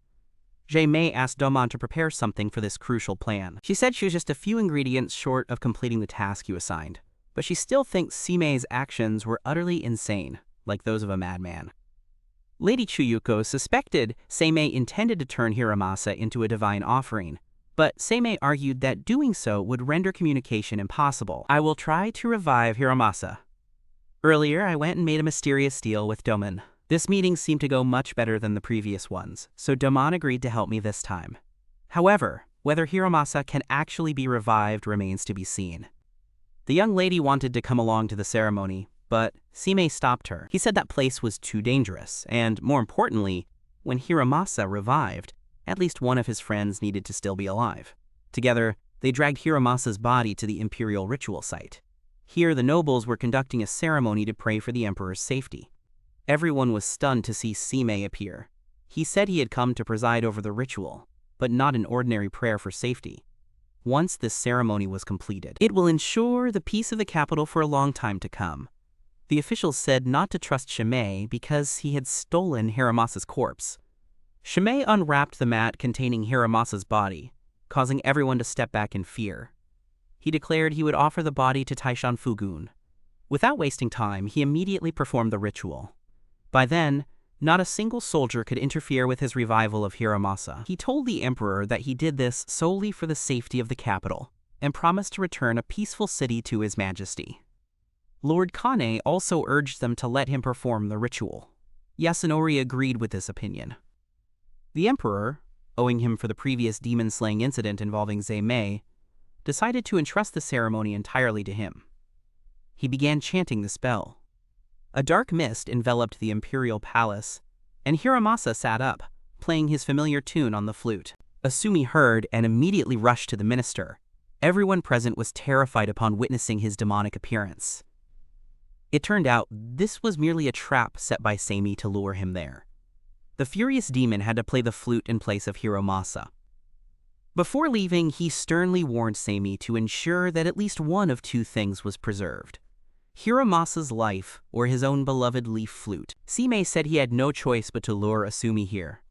Seimei asked Domon to prepare something for this crucial plan. She said she was just a few ingredients short of completing the task you assigned, but she still thinks Seimei's actions were utterly insane, like those of a madman. Lady Chiyuko suspected Seimei intended to turn Hiromasa into a divine offering, but Seimei argued that doing so would render communication impossible. I will try to revive Hiromasa. Earlier, I went and made a mysterious deal with Domon. This meeting seemed to go much better than the previous ones, so Domon agreed to help me this time. However, whether Hiromasa can actually be revived remains to be seen. The young lady wanted to come along to the ceremony, but Seimei stopped her. He said that place was too dangerous, and more importantly, when Hiromasa revived, at least one of his friends needed to still be alive. Together, they dragged Hiromasa's body to the imperial ritual site. Here, the nobles were conducting a ceremony to pray for the emperor's safety. Everyone was stunned to see Seimei appear. He said he had come to preside over the ritual, but not an ordinary prayer for safety. Once this ceremony was completed, it will ensure the peace of the capital for a long time to come. The officials said not to trust Seimei because he had stolen Hiromasa's corpse. Seimei unwrapped the mat containing Hiromasa's body, causing everyone to step back in fear. He declared he would offer the body to Taishan Fugun. Without wasting time, he immediately performed the ritual. By then, not a single soldier could interfere with his revival of Hiromasa. He told the emperor that he did this solely for the safety of the capital, and promised to return a peaceful city to his majesty. Lord Kane also urged them to let him perform the ritual. Yasunori agreed with this opinion. The emperor, owing him for the previous demon-slaying incident involving Seimei, decided to entrust the ceremony entirely to him. He began chanting the spell. A dark mist enveloped the imperial palace, and Hiromasa sat up, playing his familiar tune on the flute. Asumi heard and immediately rushed to the minister. Everyone present was terrified upon witnessing his demonic appearance. It turned out this was merely a trap set by Seimei to lure him there. The furious demon had to play the flute in place of Hiromasa. Before leaving, he sternly warned Seimei to ensure that at least one of two things was preserved: Hiromasa's life or his own beloved leaf flute. Seimei said he had no choice but to lure Asumi here.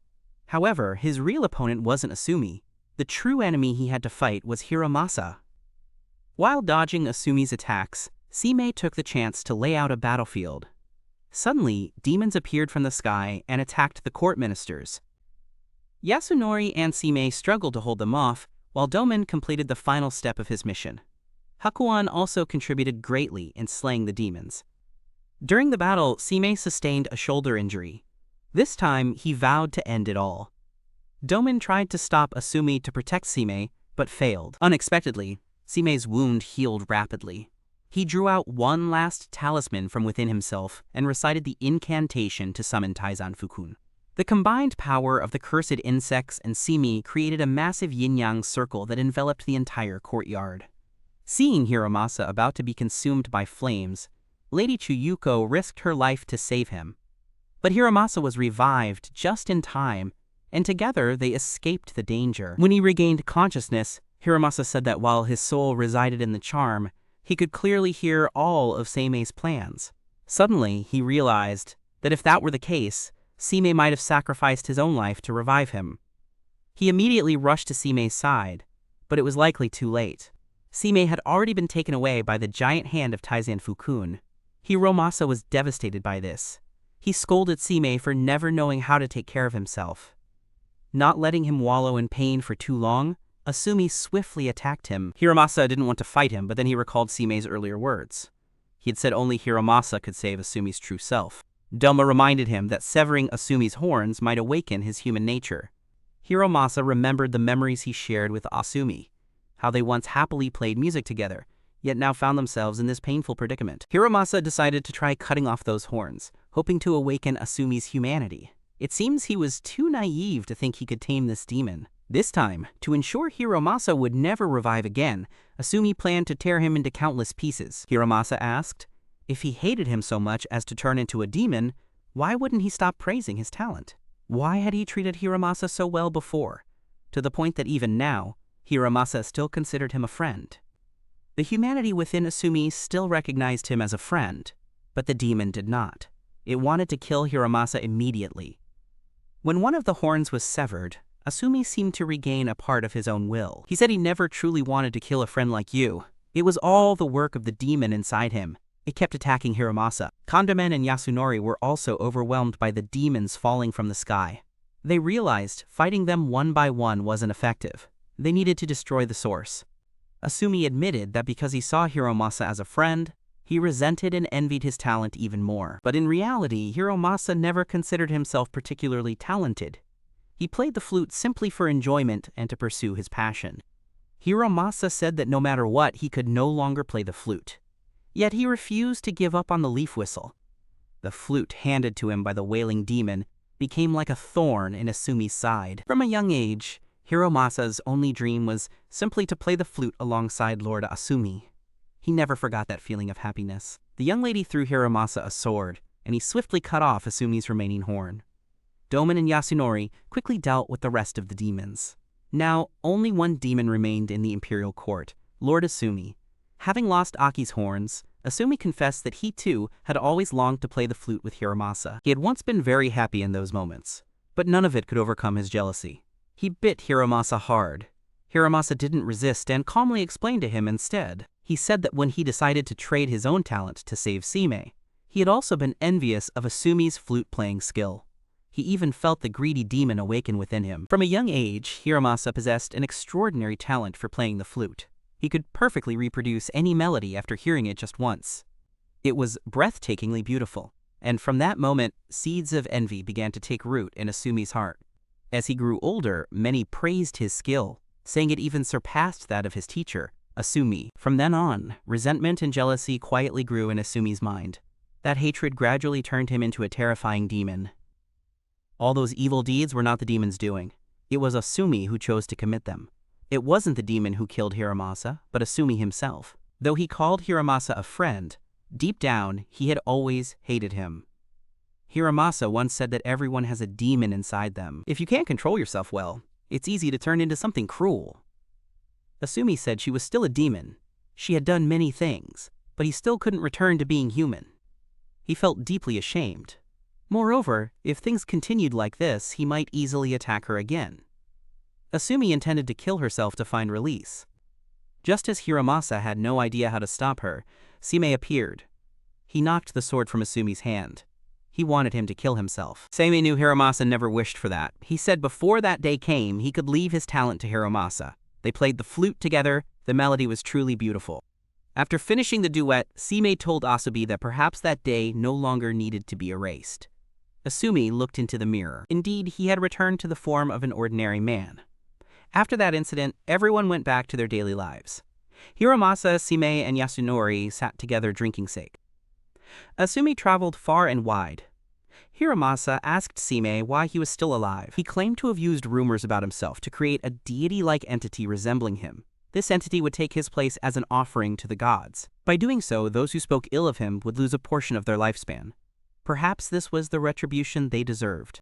However, his real opponent wasn't Asumi. The true enemy he had to fight was Hiromasa. While dodging Asumi's attacks, Seimei took the chance to lay out a battlefield. Suddenly, demons appeared from the sky and attacked the court ministers. Yasunori and Seimei struggled to hold them off, while Domon completed the final step of his mission. Hakuan also contributed greatly in slaying the demons. During the battle, Seimei sustained a shoulder injury. This time, he vowed to end it all. Domon tried to stop Asumi to protect Seimei, but failed. Unexpectedly, Seimei's wound healed rapidly. He drew out one last talisman from within himself and recited the incantation to summon Taizan Fukun. The combined power of the cursed insects and Seimei created a massive yin-yang circle that enveloped the entire courtyard. Seeing Hiromasa about to be consumed by flames, Lady Chiyuko risked her life to save him. But Hiromasa was revived just in time, and together they escaped the danger. When he regained consciousness, Hiromasa said that while his soul resided in the charm, he could clearly hear all of Seimei's plans. Suddenly, he realized that if that were the case, Seimei might have sacrificed his own life to revive him. He immediately rushed to Seimei's side, but it was likely too late. Seimei had already been taken away by the giant hand of Taizan Fukun. Hiromasa was devastated by this. He scolded Seimei for never knowing how to take care of himself. Not letting him wallow in pain for too long, Asumi swiftly attacked him. Hiromasa didn't want to fight him, but then he recalled Seimei's earlier words. He had said only Hiromasa could save Asumi's true self. Doma reminded him that severing Asumi's horns might awaken his human nature. Hiromasa remembered the memories he shared with Asumi, how they once happily played music together, yet now found themselves in this painful predicament. Hiromasa decided to try cutting off those horns, hoping to awaken Asumi's humanity. It seems he was too naive to think he could tame this demon. This time, to ensure Hiromasa would never revive again, Asumi planned to tear him into countless pieces. Hiromasa asked, if he hated him so much as to turn into a demon, why wouldn't he stop praising his talent? Why had he treated Hiromasa so well before, to the point that even now, Hiromasa still considered him a friend? The humanity within Asumi still recognized him as a friend, but the demon did not. It wanted to kill Hiromasa immediately. When one of the horns was severed, Asumi seemed to regain a part of his own will. He said he never truly wanted to kill a friend like you. It was all the work of the demon inside him. It kept attacking Hiromasa. Kondamen and Yasunori were also overwhelmed by the demons falling from the sky. They realized fighting them one by one wasn't effective. They needed to destroy the source. Asumi admitted that because he saw Hiromasa as a friend, he resented and envied his talent even more. But in reality, Hiromasa never considered himself particularly talented. He played the flute simply for enjoyment and to pursue his passion. Hiromasa said that no matter what, he could no longer play the flute. Yet he refused to give up on the leaf whistle. The flute handed to him by the wailing demon became like a thorn in Asumi's side. From a young age, Hiromasa's only dream was simply to play the flute alongside Lord Asumi. He never forgot that feeling of happiness. The young lady threw Hiromasa a sword, and he swiftly cut off Asumi's remaining horn. Doman and Yasunori quickly dealt with the rest of the demons. Now, only one demon remained in the imperial court, Lord Asumi. Having lost Aki's horns, Asumi confessed that he too had always longed to play the flute with Hiromasa. He had once been very happy in those moments, but none of it could overcome his jealousy. He bit Hiromasa hard. Hiromasa didn't resist and calmly explained to him instead. He said that when he decided to trade his own talent to save Seimei, he had also been envious of Asumi's flute-playing skill. He even felt the greedy demon awaken within him. From a young age, Hiromasa possessed an extraordinary talent for playing the flute. He could perfectly reproduce any melody after hearing it just once. It was breathtakingly beautiful, and from that moment, seeds of envy began to take root in Asumi's heart. As he grew older, many praised his skill, saying it even surpassed that of his teacher, Asumi. From then on, resentment and jealousy quietly grew in Asumi's mind. That hatred gradually turned him into a terrifying demon. All those evil deeds were not the demon's doing. It was Asumi who chose to commit them. It wasn't the demon who killed Hiromasa, but Asumi himself. Though he called Hiromasa a friend, deep down, he had always hated him. Hiromasa once said that everyone has a demon inside them. If you can't control yourself well, it's easy to turn into something cruel. Asumi said she was still a demon. She had done many things, but he still couldn't return to being human. He felt deeply ashamed. Moreover, if things continued like this, he might easily attack her again. Asumi intended to kill herself to find release. Just as Hiromasa had no idea how to stop her, Seimei appeared. He knocked the sword from Asumi's hand. He wanted him to kill himself. Seimei knew Hiromasa never wished for that. He said before that day came, he could leave his talent to Hiromasa. They played the flute together. The melody was truly beautiful. After finishing the duet, Seimei told Asobi that perhaps that day no longer needed to be erased. Asumi looked into the mirror. Indeed, he had returned to the form of an ordinary man. After that incident, everyone went back to their daily lives. Hiromasa, Seimei, and Yasunori sat together drinking sake. Asumi traveled far and wide. Hiromasa asked Seimei why he was still alive. He claimed to have used rumors about himself to create a deity-like entity resembling him. This entity would take his place as an offering to the gods. By doing so, those who spoke ill of him would lose a portion of their lifespan. Perhaps this was the retribution they deserved.